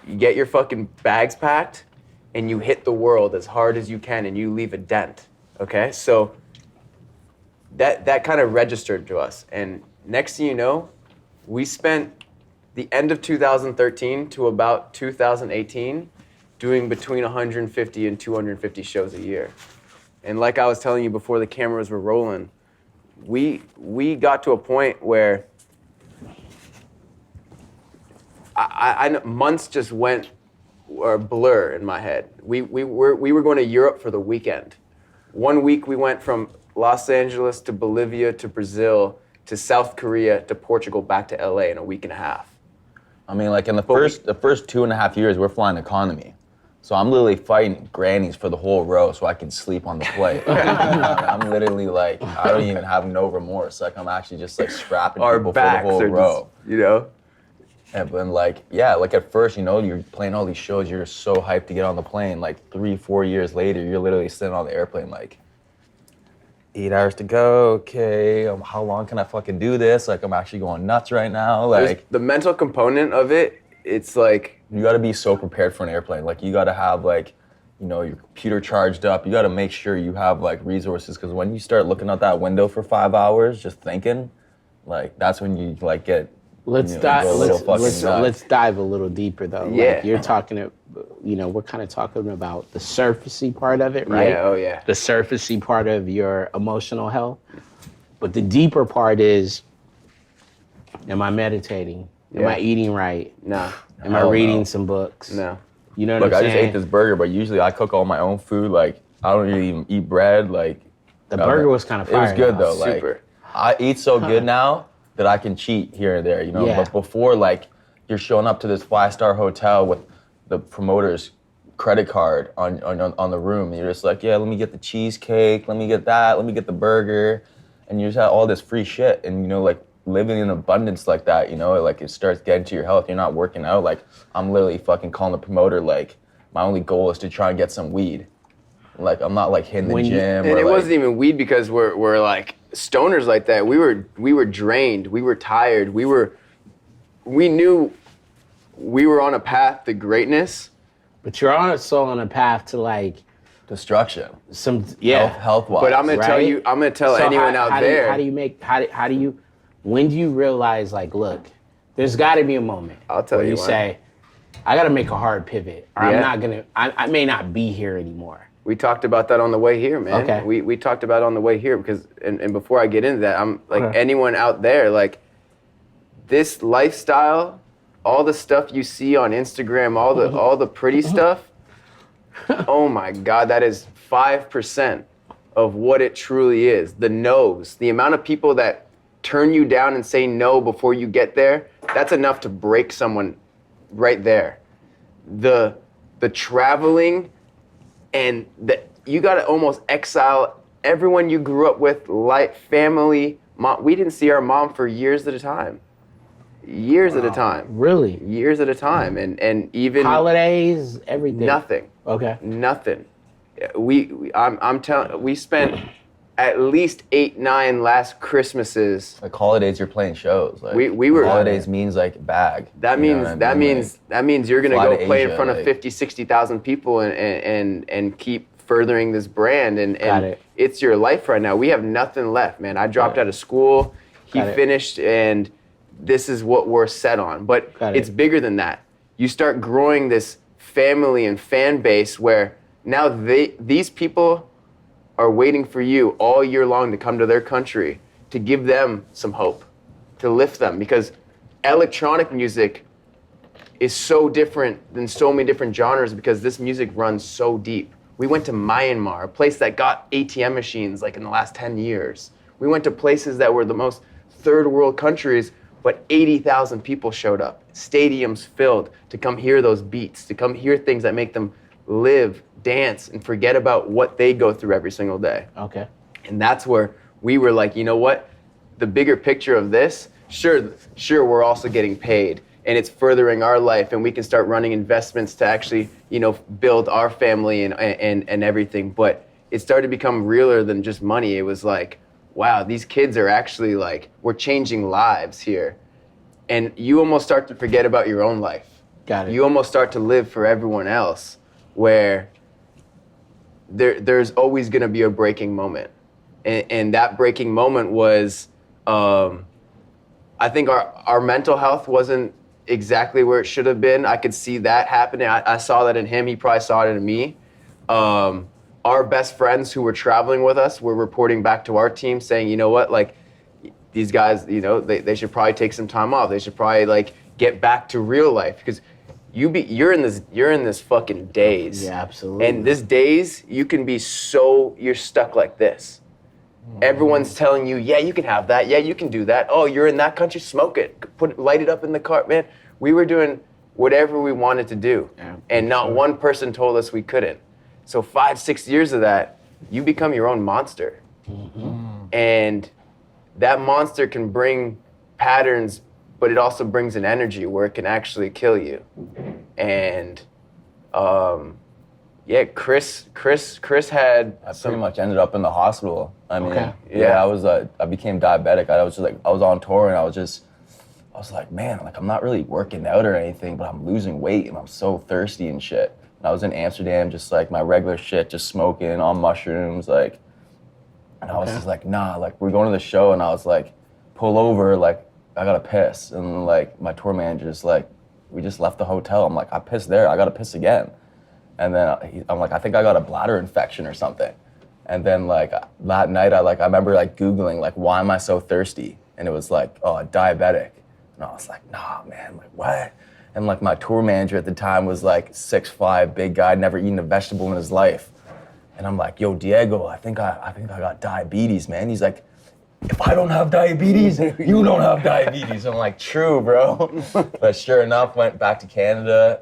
S3: You get your fucking bags packed, and you hit the world as hard as you can, and you leave a dent, okay? So that kind of registered to us. And next thing you know, we spent the end of 2013 to about 2018 doing between 150 and 250 shows a year. And like I was telling you before the cameras were rolling, we got to a point where I know months just went or blur in my head. We were going to Europe for the weekend. 1 week we went from Los Angeles to Bolivia to Brazil to South Korea to Portugal back to LA in a week and a half.
S4: I mean, like in the first 2.5 years, we're flying economy. So I'm literally fighting grannies for the whole row so I can sleep on the flight. I'm literally like, I don't even have no remorse. Like I'm actually just like scrapping
S3: Our
S4: people for the
S3: backs
S4: whole
S3: are
S4: row.
S3: just, you know?
S4: And then like, yeah, like at first, you know, you're playing all these shows, you're so hyped to get on the plane. Like 3-4 years later, you're literally sitting on the airplane like, 8 hours to go, okay, how long can I fucking do this? Like I'm actually going nuts right now. Like
S3: the mental component of it, it's like,
S4: you gotta be so prepared for an airplane. Like you gotta have like, you know, your computer charged up. You gotta make sure you have like resources, because when you start looking out that window for 5 hours, just thinking, like that's when you like get.
S2: Let's
S4: you know,
S2: dive.
S4: go a little fucking nuts.
S2: Let's dive a little deeper though.
S3: Yeah.
S2: Like you're talking, you know, we're kind of talking about the surfacey part of it, right?
S3: yeah, oh yeah.
S2: The surfacey part of your emotional health, but the deeper part is: am I meditating? Am
S3: Yeah.
S2: I eating right?
S3: No,
S2: Am I
S4: Hell
S2: reading
S4: no.
S2: some books?
S3: no.
S2: You know what
S4: Look,
S2: I'm
S4: I
S2: saying?
S4: just ate this burger, but usually I cook all my own food. Like I don't really even eat bread. Like
S2: The burger was kind of
S4: it
S2: fire.
S4: was good though. Like
S3: Super.
S4: I eat so good now that I can cheat here and there, you know.
S2: Yeah.
S4: But before, like you're showing up to this 5-star hotel with the promoter's credit card on the room, and you're just like, yeah, let me get the cheesecake, let me get that, let me get the burger, and you just have all this free shit, and you know, like living in abundance like that, you know, like it starts getting to your health. You're not working out. Like I'm literally fucking calling the promoter. Like my only goal is to try and get some weed. Like I'm not like hitting the
S2: When you-
S4: gym.
S3: And
S4: or
S3: it
S4: like,
S3: wasn't even weed, because we're like stoners like that. We were drained. We were tired. We knew we were on a path to greatness.
S2: But you're also on a path to like
S4: destruction.
S2: some, yeah.
S4: Health wise.
S3: But I'm gonna tell
S2: Right?
S3: you, I'm gonna tell
S2: So
S3: anyone
S2: how
S3: out
S2: do you-
S3: there.
S2: when do you realize like, look, there's gotta be a moment
S3: I'll tell
S2: where
S3: you
S2: you
S3: when.
S2: say, I gotta make a hard pivot, or
S3: Yeah.
S2: I'm not gonna, I may not be here anymore.
S3: We talked about that on the way here, man.
S2: Okay.
S3: We talked about it on the way here, because and before I get into that, I'm like,
S2: Okay.
S3: anyone out there, like this lifestyle, all the stuff you see on Instagram, all the pretty stuff, oh my God, that is 5% of what it truly is. The no's, the amount of people that turn you down and say no before you get there, that's enough to break someone right there. The traveling, and you gotta almost exile everyone you grew up with, like family. Mom, we didn't see our mom for years at a time. Years at a time.
S2: Really?
S3: Years at a time. And even
S2: Holidays, everything.
S3: nothing.
S2: Okay.
S3: Nothing. I'm telling, we spent at least 8-9 last Christmases.
S4: like holidays, you're playing shows. Like
S3: We were-
S4: holidays means like bag.
S3: That
S4: you know
S3: means
S4: what I mean?
S3: that means you're gonna
S4: fly
S3: go
S4: to
S3: play in
S4: Asia,
S3: front of
S4: like-
S3: 50-60,000 people and keep furthering this brand, and
S2: Got it.
S3: it's your life right now. We have nothing left, man. I dropped out of school, he
S2: Got it.
S3: finished, and this is what we're set on. But
S2: Got
S3: it's
S2: it.
S3: bigger than that. You start growing this family and fan base where now these people are waiting for you all year long to come to their country, to give them some hope, to lift them, because electronic music is so different than so many different genres, because this music runs so deep. We went to Myanmar, a place that got ATM machines like in the last 10 years. We went to places that were the most third world countries, but 80,000 people showed up, stadiums filled, to come hear those beats, to come hear things that make them live, dance, and forget about what they go through every single day.
S2: Okay.
S3: And that's where we were like, you know what? The bigger picture of this, sure, we're also getting paid, and it's furthering our life, and we can start running investments to actually, you know, build our family and everything. But it started to become realer than just money. It was like, wow, these kids are actually like, we're changing lives here. And you almost start to forget about your own life.
S2: Got it.
S3: You almost start to live for everyone else, where there's always gonna be a breaking moment. And that breaking moment was, I think our mental health wasn't exactly where it should have been. I could see that happening. I saw that in him. He probably saw it in me. Our best friends who were traveling with us were reporting back to our team saying, you know what, like these guys, you know, they should probably take some time off. They should probably like get back to real life, because you're in this fucking daze.
S2: Yeah, absolutely.
S3: And this daze, you can be you're stuck like this. Everyone's telling you, yeah, you can have that. Yeah, you can do that. Oh, you're in that country, smoke it. Light it up in the car. Man, we were doing whatever we wanted to do.
S2: Yeah,
S3: and not one person told us we couldn't. So 5-6 years of that, you become your own monster. And that monster can bring patterns, but it also brings an energy where it can actually kill you. And yeah, Chris had
S4: I pretty much ended up in the hospital. I mean,
S2: Okay.
S3: Yeah.
S4: I became diabetic. I was on tour, and I was like, man, like I'm not really working out or anything, but I'm losing weight and I'm so thirsty and shit. And I was in Amsterdam, just like my regular shit, just smoking on mushrooms, like, and I was just like, nah, like we're going to the show, and I was like, pull over, like I gotta piss, and like my tour manager's like, we just left the hotel. I'm like, I pissed there, I gotta piss again. And then I'm like, I think I got a bladder infection or something. And then like that night, I remember like Googling like, why am I so thirsty? And it was like, oh, diabetic. And I was like, nah, man, like what? And like my tour manager at the time was like 6'5", big guy, never eaten a vegetable in his life. And I'm like, yo, Diego, I think I got diabetes, man. He's like, if I don't have diabetes, you don't have diabetes. I'm like, true, bro. But sure enough, went back to Canada,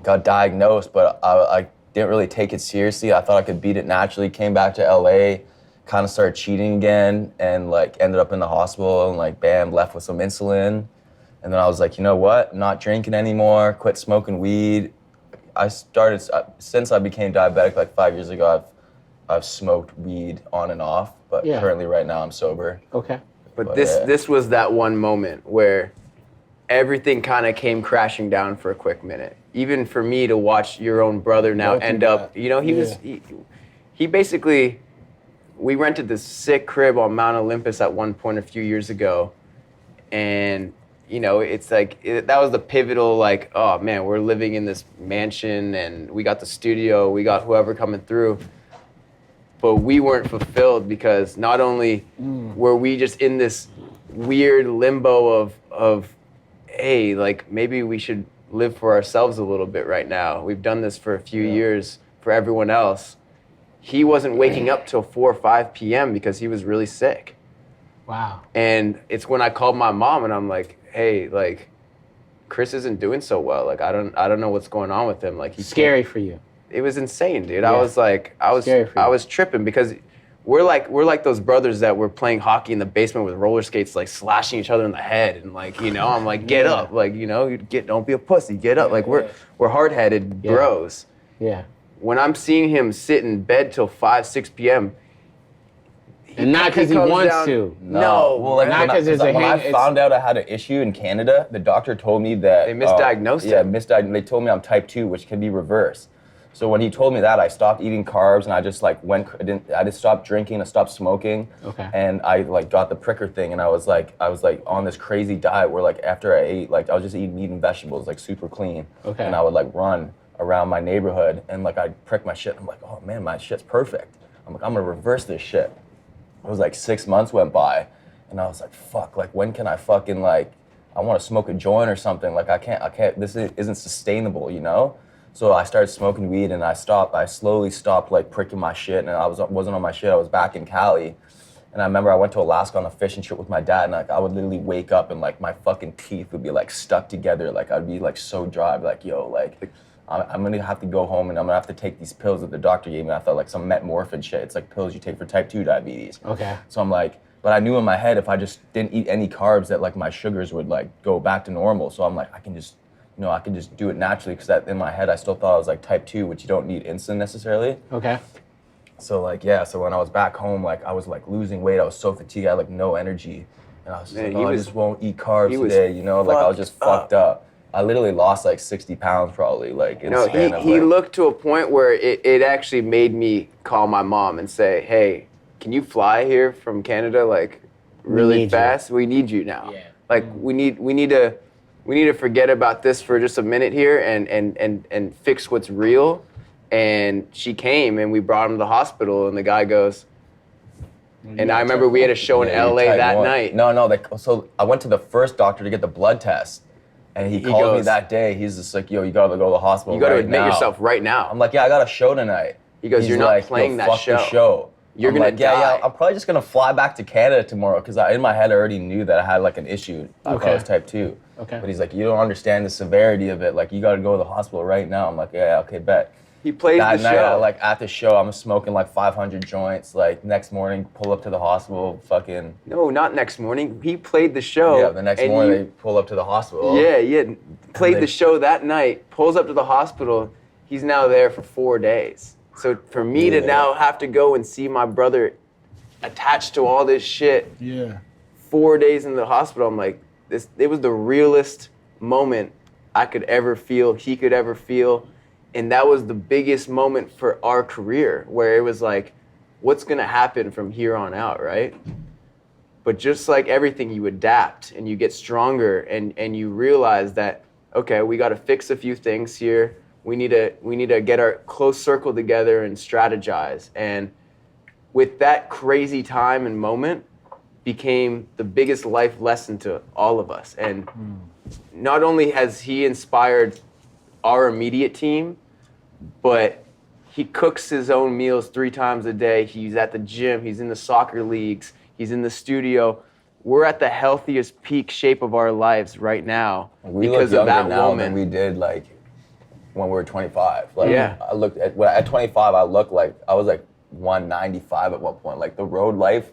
S4: got diagnosed, but I didn't really take it seriously. I thought I could beat it naturally. Came back to LA, kind of started cheating again, and like ended up in the hospital, and like bam, left with some insulin. And then I was like, you know what? Not drinking anymore. Quit smoking weed. I started since I became diabetic like 5 years ago. I've smoked weed on and off, but currently right now I'm sober.
S2: Okay.
S3: But this was that one moment where everything kind of came crashing down for a quick minute. Even for me to watch your own brother now end up, you know, he basically, we rented this sick crib on Mount Olympus at one point a few years ago. And, you know, it's like, that was the pivotal, like, oh man, we're living in this mansion and we got the studio, we got whoever coming through. But we weren't fulfilled, because not only were we just in this weird limbo of, hey, like maybe we should live for ourselves a little bit right now. We've done this for a few years for everyone else. He wasn't waking up till 4 or 5 p.m. because he was really sick.
S2: Wow.
S3: And it's when I called my mom and I'm like, hey, like Chris isn't doing so well. Like I don't know what's going on with him. Like he's
S2: scary for you.
S3: It was insane, dude.
S2: Yeah.
S3: I was tripping, because we're like those brothers that were playing hockey in the basement with roller skates, like slashing each other in the head, and like, you know, I'm like, get up, like, you know, don't be a pussy, get up. Like we're hard-headed bros.
S2: Yeah.
S3: When I'm seeing him sit in bed till 5-6 p.m.
S2: And not because he wants to.
S3: No.
S4: Well, like
S2: not because there's a
S4: when I found out I had an issue in Canada, the doctor told me that
S3: They misdiagnosed him.
S4: They told me I'm type 2, which can be reversed. So when he told me that, I stopped eating carbs, and I just like I just stopped drinking, I stopped smoking.
S2: Okay.
S4: And I like got the pricker thing, and I was like on this crazy diet where like after I ate, like I was just eating meat and vegetables, like super clean.
S2: Okay.
S4: And I would like run around my neighborhood, and like I'd prick my shit. I'm like, oh man, my shit's perfect. I'm like, I'm gonna reverse this shit. It was like 6 months went by, and I was like, fuck, like when can I fucking like, I want to smoke a joint or something. Like I can't, this isn't sustainable, you know? So I started smoking weed, and I slowly stopped like pricking my shit, and I wasn't on my shit. I was back in Cali. And I remember I went to Alaska on a fishing trip with my dad, and like I would literally wake up and like my fucking teeth would be like stuck together. Like I'd be like so dry. I'd be like, yo, like I'm gonna have to go home, and I'm gonna have to take these pills that the doctor gave me. I felt like some metmorphin shit. It's like pills you take for type 2 diabetes.
S2: Okay.
S4: So I'm like, but I knew in my head if I just didn't eat any carbs that like my sugars would like go back to normal. So I'm like, I can just do it naturally, because in my head I still thought I was like type 2, which you don't need insulin necessarily.
S2: Okay.
S4: So like, yeah, so when I was back home, like I was like losing weight. I was so fatigued. I had like no energy. And I was just
S3: Man,
S4: like, I just won't eat carbs
S3: he was
S4: today, you know? Like I was just
S3: fucked
S4: fucked up. I literally lost like 60 pounds probably, like in the span of
S3: he
S4: like,
S3: looked to a point where it actually made me call my mom and say, hey, can you fly here from Canada like really
S2: need you.
S3: fast? We need you now.
S2: Yeah.
S3: Like we need to forget about this for just a minute here and fix what's real. And she came and we brought him to the hospital and the guy goes, and I remember we had a show in
S4: yeah, you're
S3: LA
S4: type
S3: that
S4: 1.
S3: night.
S4: No, so I went to the first doctor to get the blood test. And he called me
S3: goes,
S4: that day. He's just like, yo, you gotta go to the hospital
S3: You got to
S4: right
S3: admit
S4: now.
S3: yourself right now.
S4: I'm like, yeah, I got a show tonight.
S3: He goes,
S4: He's
S3: you're not
S4: like,
S3: playing
S4: yo,
S3: that
S4: fuck
S3: show.
S4: the show.
S3: You're
S4: I'm
S3: gonna
S4: like,
S3: die.
S4: yeah, I'm probably just gonna fly back to Canada tomorrow because in my head I already knew that I had like an issue. I thought I was type 2.
S2: Okay.
S4: But he's like, you don't understand the severity of it. Like, you gotta go to the hospital right now. I'm like, yeah, okay, bet.
S3: He plays
S4: That
S3: the
S4: night,
S3: show.
S4: like at the show, I'm smoking like 500 joints. Like next morning, pull up to the hospital, fucking.
S3: No, not next morning. He played the show.
S4: Yeah, the next
S3: and
S4: morning
S3: you-
S4: they pull up to the hospital.
S3: Yeah. Played
S4: they-
S3: the show that night, pulls up to the hospital. He's now there for 4 days. So for me to
S4: Yeah.
S3: now have to go and see my brother attached to all this shit,
S1: Yeah.
S3: 4 days in the hospital, I'm like, it was the realest moment I could ever feel, he could ever feel. And that was the biggest moment for our career, where it was like, what's gonna happen from here on out, right? But just like everything, you adapt and you get stronger and you realize that, okay, we gotta fix a few things here. We need to get our close circle together and strategize. And with that crazy time and moment became the biggest life lesson to all of us. And not only has he inspired our immediate team, but he cooks his own meals 3 times a day. He's at the gym, he's in the soccer leagues, he's in the studio. We're at the healthiest peak shape of our lives right now
S4: We
S3: because
S4: look
S3: of
S4: younger
S3: that
S4: now
S3: woman.
S4: than we did like when we were 25. Like,
S3: Yeah.
S4: I looked at 25, I looked like I was like 195 at one point. Like the road life,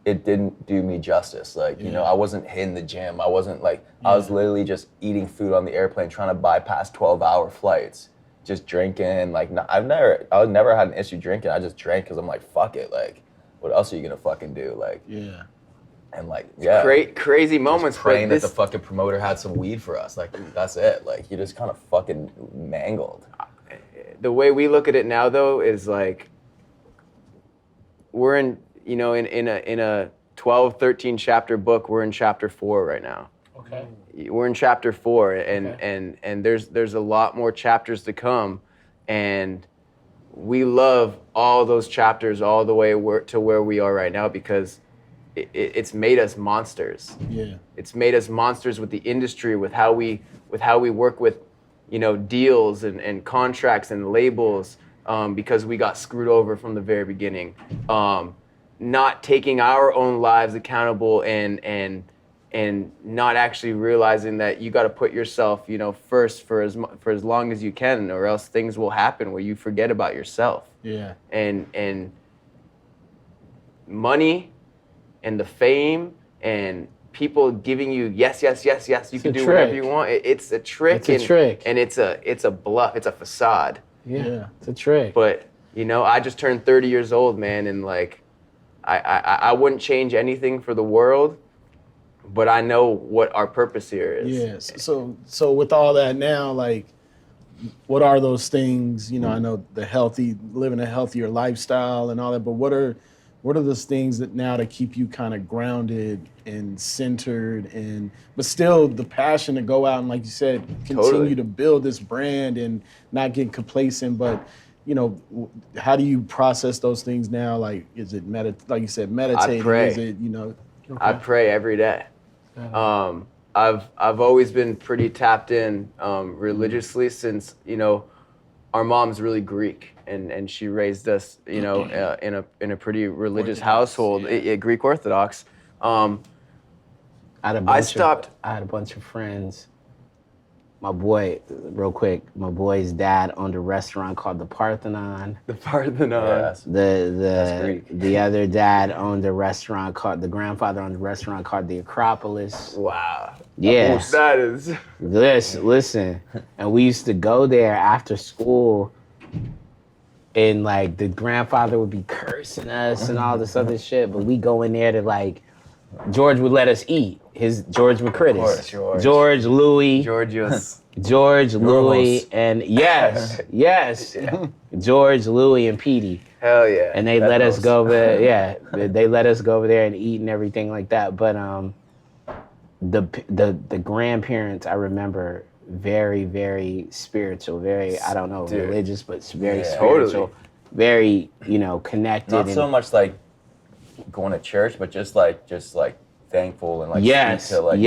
S4: it didn't do me justice. Like, you know, I wasn't hitting the gym. I wasn't like, I was literally just eating food on the airplane, trying to bypass 12-hour flights, just drinking. Like, I never had an issue drinking. I just drank because I'm like, fuck it. Like, what else are you gonna fucking do? Like,
S1: Yeah.
S4: and like, yeah.
S3: Crazy moments.
S4: Just praying
S3: but
S4: that the fucking promoter had some weed for us. Like, that's it. Like, you just kind of fucking mangled.
S3: The way we look at it now, though, is like we're in a 12, 13 chapter book. We're in chapter 4 right now.
S2: Okay.
S3: We're in chapter 4, and there's a lot more chapters to come, and we love all those chapters all the way to where we are right now because it's made us monsters.
S1: Yeah.
S3: It's made us monsters with the industry, with how we work with, deals and contracts and labels, because we got screwed over from the very beginning. Not taking our own lives accountable and not actually realizing that you got to put yourself, first for as long as you can, or else things will happen where you forget about yourself.
S1: Yeah.
S3: And money and the fame and people giving you yes, you can
S1: a
S3: do
S1: trick.
S3: whatever you want. It's a trick.
S1: It's a trick.
S3: And it's a bluff. It's a facade.
S1: Yeah. It's a trick.
S3: But I just turned 30 years old, man, and like I wouldn't change anything for the world, but I know what our purpose here is.
S1: Yes. So with all that now, like, what are those things? I know living a healthier lifestyle and all that, but what are those things that now to keep you kind of grounded and centered but still the passion to go out and, like you said, continue
S3: Totally.
S1: to build this brand and not get complacent, but how do you process those things now? Like, is it like you said, meditating?
S3: pray.
S1: Is it,
S3: I pray every day. I've always been pretty tapped in religiously since our mom's really Greek and she raised us in a pretty religious household, Greek Orthodox. I
S2: I had a bunch of friends. My boy, real quick, my boy's dad owned a restaurant called the Parthenon.
S3: The Parthenon.
S4: Yes.
S2: The
S4: Greek.
S2: the other dad owned a restaurant called, the grandfather owned a restaurant called the Acropolis.
S3: Wow.
S2: Yeah.
S3: That is.
S2: Listen, and we used to go there after school and like the grandfather would be cursing us and all this other shit, but we go in there to like, George would let us eat. George McCritis. George Louis. George, Louis, and yes, George, Louis, and Petey.
S3: Hell yeah.
S2: And they let us go over there. Yeah, they let us go over there and eat and everything like that. But the grandparents, I remember, very, very spiritual, very, I don't know, religious, but very spiritual, very, connected.
S4: Not so much like going to church, but just like thankful and like sweet to like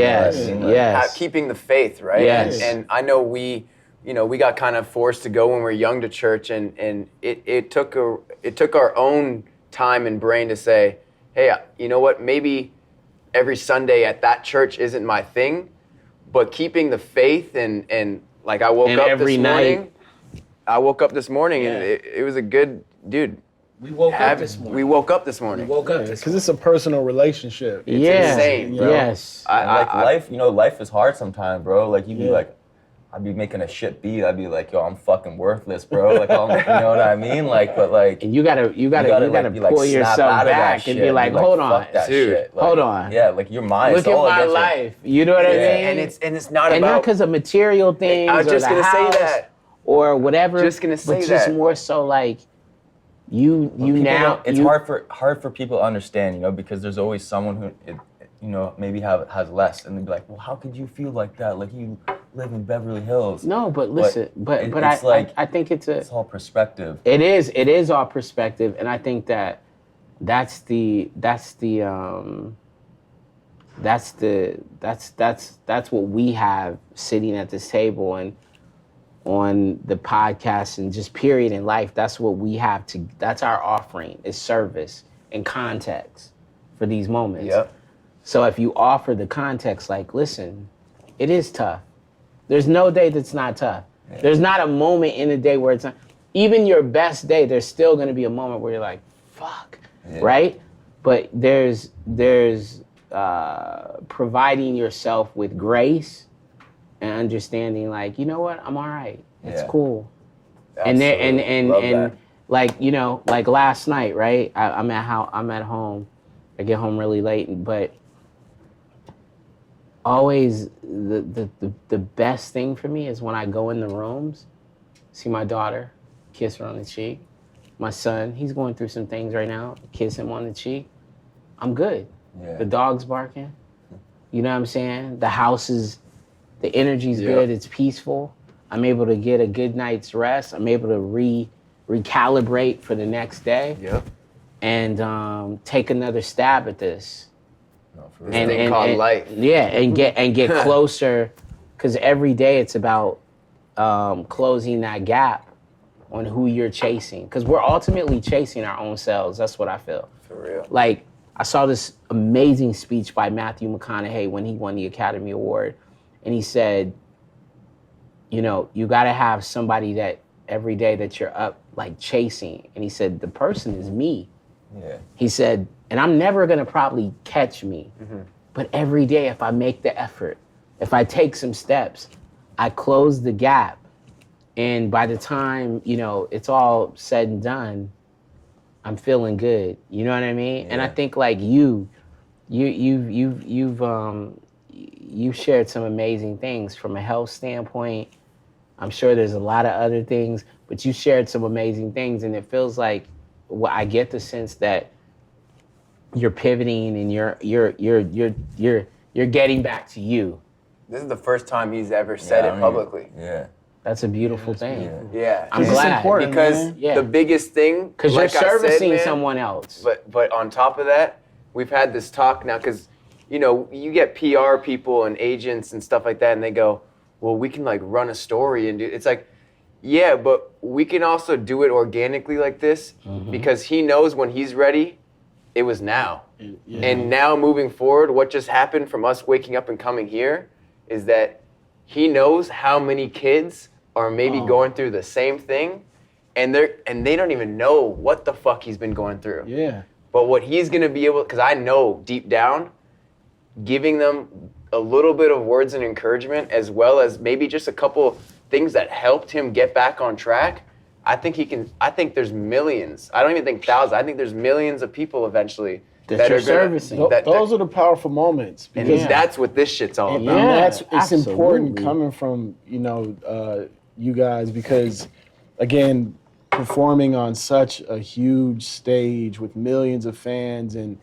S3: keeping the faith, right?
S2: Yes.
S3: And I know we got kind of forced to go when we were young to church, and it took our own time and brain to say, hey, you know what, maybe every Sunday at that church isn't my thing, but keeping the faith and like I woke up this morning and it was a good, dude.
S2: We woke up this morning.
S3: We woke up this morning.
S1: Because it's a personal relationship.
S3: It's insane, bro.
S2: Yes.
S4: Life is hard sometimes, bro. Like, you be like, I'd be making a shit beat. I'd be like, yo, I'm fucking worthless, bro. Like, you know what I mean? Like, but like,
S2: and you gotta pull yourself back and be like, hold on,
S3: dude,
S2: hold on.
S4: Yeah, like your mind.
S2: Look at my life. You know what I mean?
S3: And it's not
S2: and
S3: about,
S2: not because of material things.
S3: I was just gonna say that,
S2: or whatever.
S3: Just gonna say
S2: but
S3: that.
S2: just more so like.
S4: It's hard for people to understand, because there's always someone who, maybe has less, and they'd be like, well, how could you feel like that? Like, you live in Beverly Hills.
S2: No, but listen, but
S4: it's
S2: I think it's
S4: all perspective.
S2: It is all perspective, and I think that's what we have sitting at this table and on the podcast and just period in life. That's what we have that's our offering, is service and context for these moments.
S3: Yep.
S2: So if you offer the context, like, listen, it is tough. There's no day that's not tough. Yeah. There's not a moment in the day where it's not. Even your best day, there's still going to be a moment where you're like, fuck, right? But there's providing yourself with grace and understanding, like, you know what, I'm all right. It's cool.
S3: Absolutely.
S2: And like, like last night, right? I'm at home. I get home really late, but always the best thing for me is when I go in the rooms, see my daughter, kiss her on the cheek. My son, he's going through some things right now, kiss him on the cheek. I'm good. Yeah. The dog's barking. You know what I'm saying? The energy's good, it's peaceful. I'm able to get a good night's rest. I'm able to recalibrate for the next day.
S3: Yep.
S2: And take another stab at this.
S3: And called life.
S2: Yeah, and get closer, because every day it's about closing that gap on who you're chasing. Because we're ultimately chasing our own selves. That's what I feel.
S3: For real.
S2: Like, I saw this amazing speech by Matthew McConaughey when he won the Academy Award. And he said, you got to have somebody that every day that you're up, like, chasing. And he said, the person is me. Yeah. He said, and I'm never going to probably catch me. Mm-hmm. But every day, if I make the effort, if I take some steps, I close the gap. And by the time, it's all said and done, I'm feeling good. You know what I mean? Yeah. And I think, like, you've shared some amazing things from a health standpoint. I'm sure there's a lot of other things, but you shared some amazing things, and it feels like, I get the sense that you're pivoting and you're getting back to you.
S3: This is the first time he's ever said it publicly.
S4: Yeah.
S2: That's a beautiful thing.
S3: Yeah.
S2: I'm glad.
S1: It's important,
S3: because the biggest thing,
S2: because
S3: like
S2: you're servicing
S3: I said, man,
S2: someone else.
S3: But on top of that, we've had this talk now, because you get PR people and agents and stuff like that, and they go, well, we can like run a story and do. It's like, yeah, but we can also do it organically like this, because he knows when he's ready, it was now. Yeah. And now moving forward, what just happened from us waking up and coming here is that he knows how many kids are maybe going through the same thing, and they don't even know what the fuck he's been going through.
S1: Yeah.
S3: But what he's gonna be able, because I know deep down, giving them a little bit of words and encouragement, as well as maybe just a couple things that helped him get back on track, I think he can. I think there's millions. I don't even think thousands. I think there's millions of people eventually
S2: That you're
S3: are gonna,
S2: servicing.
S1: Those are the powerful moments.
S3: and
S1: Because
S3: that's what this shit's all
S1: and
S3: about.
S1: it's important
S2: absolutely.
S1: coming from, you guys, because again, performing on such a huge stage with millions of fans, and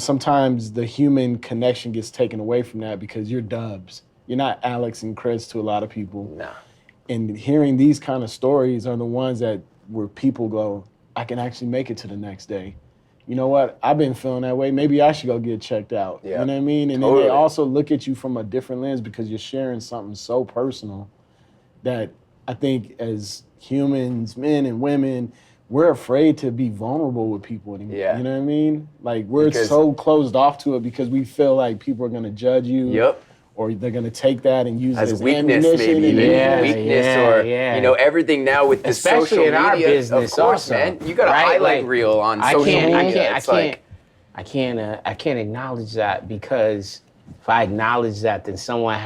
S1: sometimes the human connection gets taken away from that because you're Dubs. You're not Alex and Chris to a lot of people.
S3: Nah.
S1: And hearing these kind of stories are the ones where people go, I can actually make it to the next day. You know what? I've been feeling that way. Maybe I should go get checked out.
S3: Yeah.
S1: You know what I mean? And
S3: Totally.
S1: then they also look at you from a different lens because you're sharing something so personal that I think as humans, men and women, we're afraid to be vulnerable with people anymore.
S3: Yeah.
S1: You know what I mean? Like we're
S3: Because-
S1: so closed off to it because we feel like people are gonna judge you.
S3: Yep.
S1: Or they're gonna take that and use
S3: As
S1: it as
S3: weakness,
S1: ammunition.
S3: maybe.
S1: and
S2: Yeah,
S3: Weakness,
S2: yeah,
S3: or
S2: yeah.
S3: everything now with the
S2: Especially
S3: social
S2: in our
S3: media.
S2: business
S3: of course,
S2: also,
S3: man. You got a
S2: right?
S3: highlight
S2: Like,
S3: reel on
S2: I
S3: social
S2: can't,
S3: media.
S2: I can't acknowledge that, because if I acknowledge that, then someone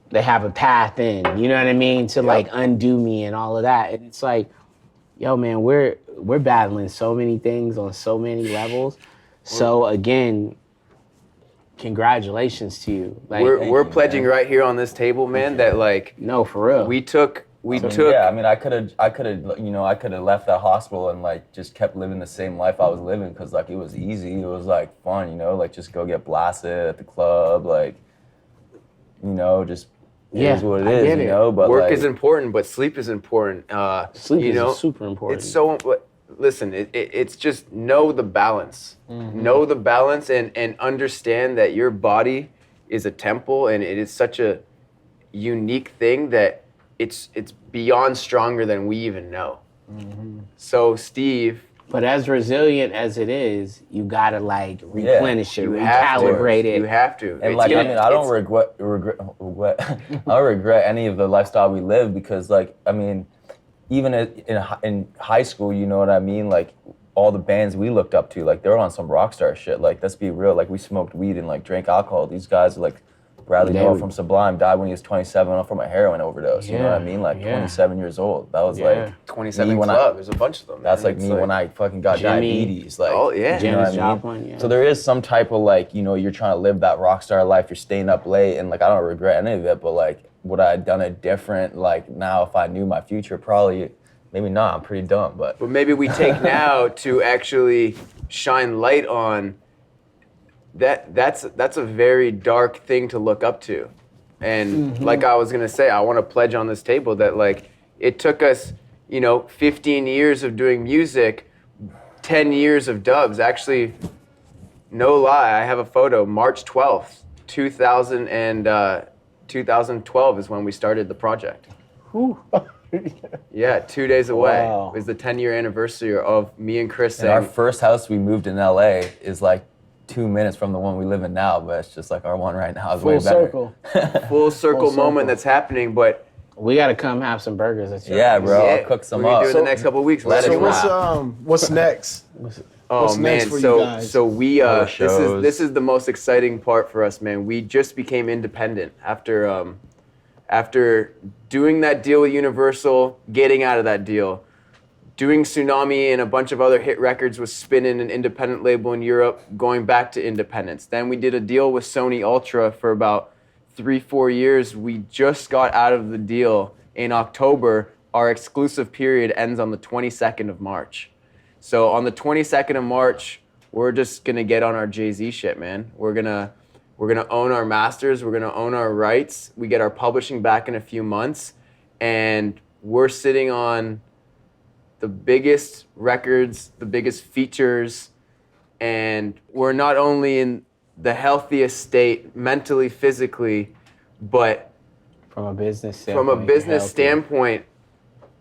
S2: they have a path in, you know what I mean, to like undo me and all of that. And it's like, yo, man, we're battling so many things on so many levels. So again, congratulations to you. Like,
S3: we're
S4: you,
S3: pledging
S4: man.
S3: right here on this table, man, that like
S2: no, for real.
S3: we took.
S4: Yeah, I mean, I could have left that hospital and like just kept living the same life I was living because like it was easy, it was like fun, like just go get blasted at the club, like, just it is what it
S2: I
S4: is,
S2: get it.
S4: But
S3: Work
S4: like,
S3: is important, but sleep is important.
S2: Sleep is super important.
S3: It's so. Listen, it's just know the balance. Know the balance and understand that your body is a temple, and it is such a unique thing that it's beyond stronger than we even know. So Steve,
S2: But as resilient as it is, you gotta like replenish it,
S3: you have to.
S2: recalibrate it.
S3: You have to.
S4: And
S3: It's
S4: like, I
S3: gonna-
S4: mean, I don't
S3: it's-
S4: regret I don't regret any of the lifestyle we live because, like, I mean, even in high school, you know what I mean? Like, all the bands we looked up to, like, they were on some rock star shit. Like, let's be real. Like, we smoked weed and, like, drank alcohol. These guys, like, Bradley
S2: They
S4: Noah
S2: would-
S4: from Sublime died when he was 27 from a heroin overdose. You know what I
S2: Yeah,
S4: mean? Like,
S2: yeah.
S4: 27 years old. That was,
S2: Yeah.
S4: like,
S3: 27
S4: me when
S3: Club. There's a bunch of them.
S4: that's
S3: man.
S4: like
S3: It's
S4: me when I fucking got
S2: Jimmy.
S4: diabetes. Like,
S3: Oh, yeah.
S4: you know what I
S2: Janis
S4: mean?
S2: Joplin, yeah.
S4: So there is some type of like, you're trying to live that rock star life. You're staying up late, and like I don't regret any of it. But like, would I have done it different? Like now, if I knew my future, probably, maybe not. I'm pretty dumb, but
S3: But maybe we take now to actually shine light on that. That's a very dark thing to look up to. And like I was gonna say, I want to pledge on this table that like it took us, 15 years of doing music, 10 years of dubs. Actually, no lie, I have a photo. March 12th, 2012 is when we started the project. Yeah, 2 days away.
S1: Wow.
S3: It was the 10-year anniversary of me and Chris
S4: and our
S3: saying,
S4: first house we moved in LA is like 2 minutes from the one we live in now. But it's just like our one right now is way
S1: Full
S4: better.
S1: circle.
S3: full circle
S1: circle.
S3: moment that's happening, but
S2: We gotta come have some burgers at your
S4: Yeah,
S2: place.
S4: bro.
S3: yeah,
S4: I'll cook some
S3: we're gonna
S4: up.
S3: do it
S4: So-
S3: the next couple of weeks.
S4: Let
S3: Let
S4: it
S3: it
S1: So
S3: rock.
S1: what's next?
S3: Oh
S1: What's
S3: man,
S1: next for you
S3: so
S1: guys?
S3: so we
S4: More
S3: this
S4: shows.
S3: is the most exciting part for us, man. We just became independent after doing that deal with Universal, getting out of that deal, doing Tsunami and a bunch of other hit records with Spinnin', an independent label in Europe, going back to independence. Then we did a deal with Sony Ultra for about 3-4 years. We just got out of the deal in October. Our exclusive period ends on the 22nd of March. So on the 22nd of March, we're just gonna get on our Jay-Z shit, man. We're gonna own our masters. We're gonna own our rights. We get our publishing back in a few months, and we're sitting on the biggest records, the biggest features, and we're not only in the healthiest state mentally, physically, but
S2: From a business
S3: from a business standpoint,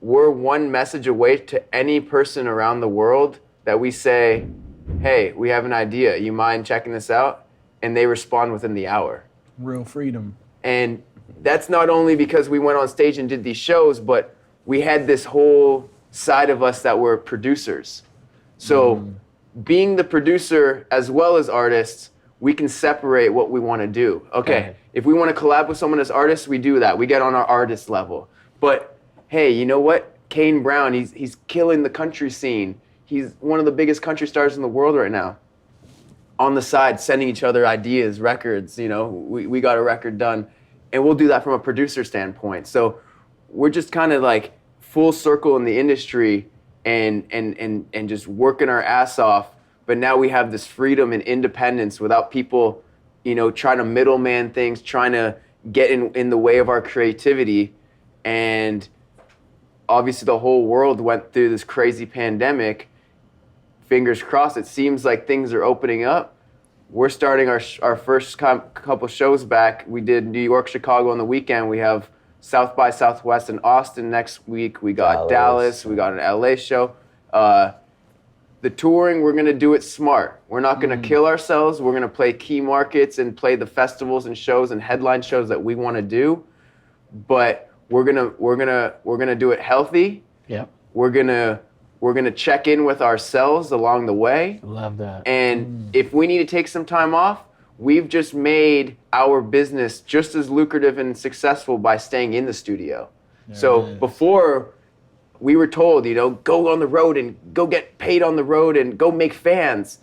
S3: we're one message away to any person around the world that we say, hey, we have an idea. You mind checking this out? And they respond within the hour.
S1: Real freedom.
S3: And that's not only because we went on stage and did these shows, but we had this whole side of us that were producers. So being the producer as well as artists, we can separate what we want to do. Okay,
S2: Okay.
S3: if we want to collab with someone as artists, we do that. We get on our artist level. But hey, you know what? Kane Brown, he's killing the country scene. He's one of the biggest country stars in the world right now. On the side, sending each other ideas, records, you know, we got a record done. And we'll do that from a producer standpoint. So we're just kind of like full circle in the industry and just working our ass off. But now we have this freedom and independence without people, you know, trying to middleman things, trying to get in the way of our creativity. And obviously the whole world went through this crazy pandemic. Fingers crossed, it seems like things are opening up. We're starting our first couple shows back. We did New York, Chicago on the weekend. We have South by Southwest in Austin next week. We got Dallas. We got an LA show. The touring, we're gonna do it smart. We're not gonna kill ourselves. We're gonna play key markets and play the festivals and shows and headline shows that we want to do. But we're gonna do it healthy.
S2: Yep.
S3: We're gonna check in with ourselves along the way.
S2: Love that.
S3: And if we need to take some time off, we've just made our business just as lucrative and successful by staying in the studio. So before, we were told, you know, go on the road and go get paid on the road and go make fans.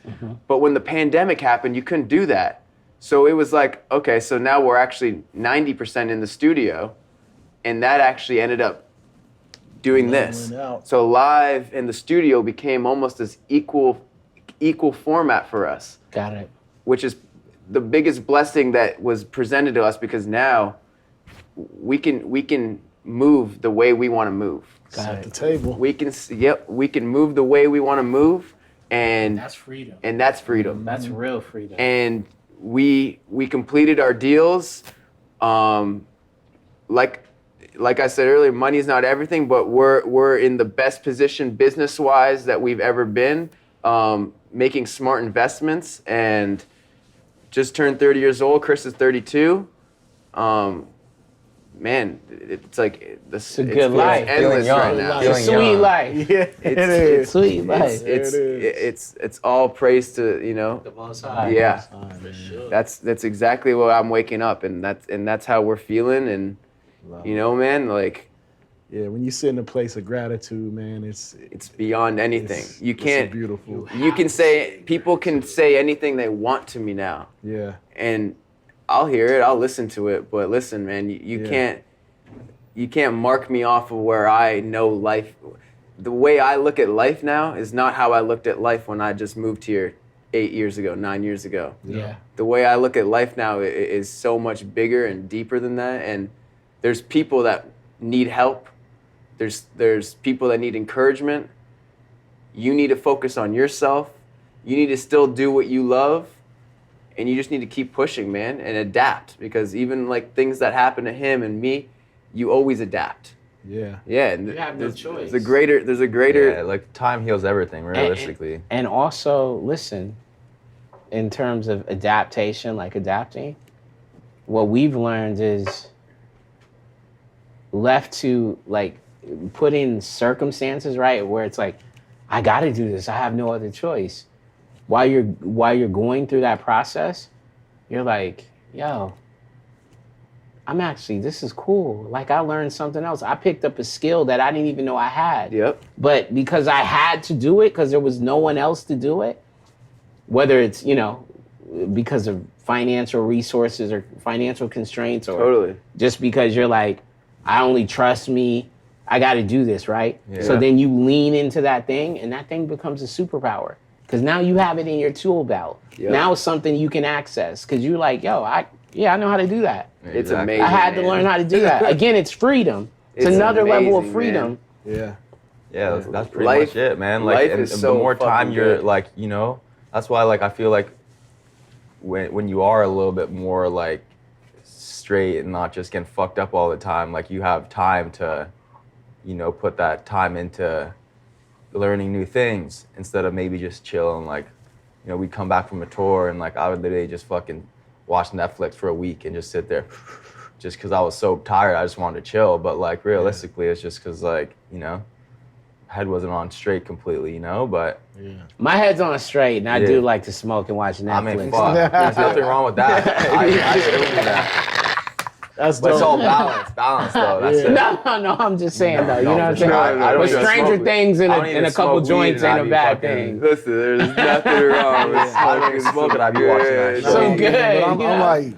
S3: But when the pandemic happened, you couldn't do that. So it was like, okay, so now we're actually 90% in the studio, and that actually ended up doing this. So live in the studio became almost this equal format for us.
S2: Got it.
S3: Which is the biggest blessing that was presented to us, because now we can move the way we want to move.
S1: At the table.
S3: We can move the way we want to move, and
S2: That's freedom.
S3: That's
S2: real freedom.
S3: And we completed our deals. Like I said earlier, money is not everything, but we're in the best position business-wise that we've ever been, making smart investments, and just turned 30 years old. Chris is 32. Man, it's like it's
S2: a good life.
S3: Endless right now.
S2: It's a sweet life.
S1: Yeah,
S3: It's
S2: sweet life.
S3: It's all praise to, you know.
S2: The Most High.
S3: Yeah,
S2: For sure.
S3: that's exactly what I'm waking up, and that's how we're feeling, and you know, man, like.
S1: Yeah, when you sit in a place of gratitude, man, it's
S3: beyond anything. You can't.
S1: It's beautiful.
S3: People can say anything they want to me now.
S1: Yeah.
S3: And I'll hear it. I'll listen to it. But listen, man, you can't mark me off of where I know life. The way I look at life now is not how I looked at life when I just moved here 8 years ago, 9 years ago.
S2: Yeah.
S3: The way I look at life now is so much bigger and deeper than that. And there's people that need help. There's people that need encouragement. You need to focus on yourself. You need to still do what you love. And you just need to keep pushing, man, and adapt. Because even like things that happen to him and me, you always adapt.
S1: Yeah.
S3: Yeah. And
S2: You have no choice.
S3: There's a greater.
S4: Yeah, like time heals everything, realistically.
S2: And also, listen, in terms of adaptation, like adapting, what we've learned is left to like put in circumstances, right, where it's like, I got to do this. I have no other choice. While you're going through that process, you're like, yo, this is cool. Like I learned something else. I picked up a skill that I didn't even know I had.
S3: Yep.
S2: But because I had to do it, because there was no one else to do it, whether it's, you know, because of financial resources or financial constraints, or
S3: Totally.
S2: just because you're like, I only trust me, I got to do this, right?
S4: Yeah.
S2: So then you lean into that thing, and that thing becomes a superpower. Because now you have it in your tool belt.
S3: Yep.
S2: Now it's something you can access. Because you're like, yo, I know how to do that.
S3: It's
S4: Exactly.
S3: amazing.
S2: I had to
S3: man.
S2: learn how to do that. Again, it's freedom. It's another level of
S3: amazing,
S2: freedom.
S3: man.
S1: Yeah.
S4: Yeah, that's pretty
S3: Life-
S4: much it, man. Like,
S3: life
S4: and
S3: is
S4: the
S3: so
S4: more time
S3: fucking
S4: you're
S3: good.
S4: like, you know, that's why like I feel like when you are a little bit more like straight and not just getting fucked up all the time, like you have time to, you know, put that time into learning new things instead of maybe just chilling. Like, you know, we'd come back from a tour and like I would literally just fucking watch Netflix for a week and just sit there just because I was so tired. I just wanted to chill. But like realistically, it's just because like, you know, head wasn't on straight completely, you know, but
S2: My head's on straight, and I
S4: Yeah.
S2: do like to smoke and watch Netflix.
S4: I mean, fuck, there's nothing wrong with that. I still do that.
S1: That's
S4: But it's all
S1: dope.
S4: balance though. That's
S1: Yeah.
S4: it.
S2: No, I'm just saying though. You know what I'm
S4: for sure.
S2: saying?
S4: I don't
S2: But
S4: even
S2: Stranger
S4: smoke
S2: Things
S4: weed.
S2: in
S4: I don't
S2: a
S4: even
S2: couple
S4: smoke
S2: joints
S4: weed and
S2: ain't
S4: I
S2: a
S4: be
S2: bad
S4: fucking-
S2: thing.
S3: Listen, there's nothing wrong with
S4: I don't even
S3: smoking.
S4: smoke it. I be watching that
S3: good
S4: shit.
S2: So
S1: Yeah,
S2: good,
S1: But
S2: you
S1: I'm
S2: know?
S1: like,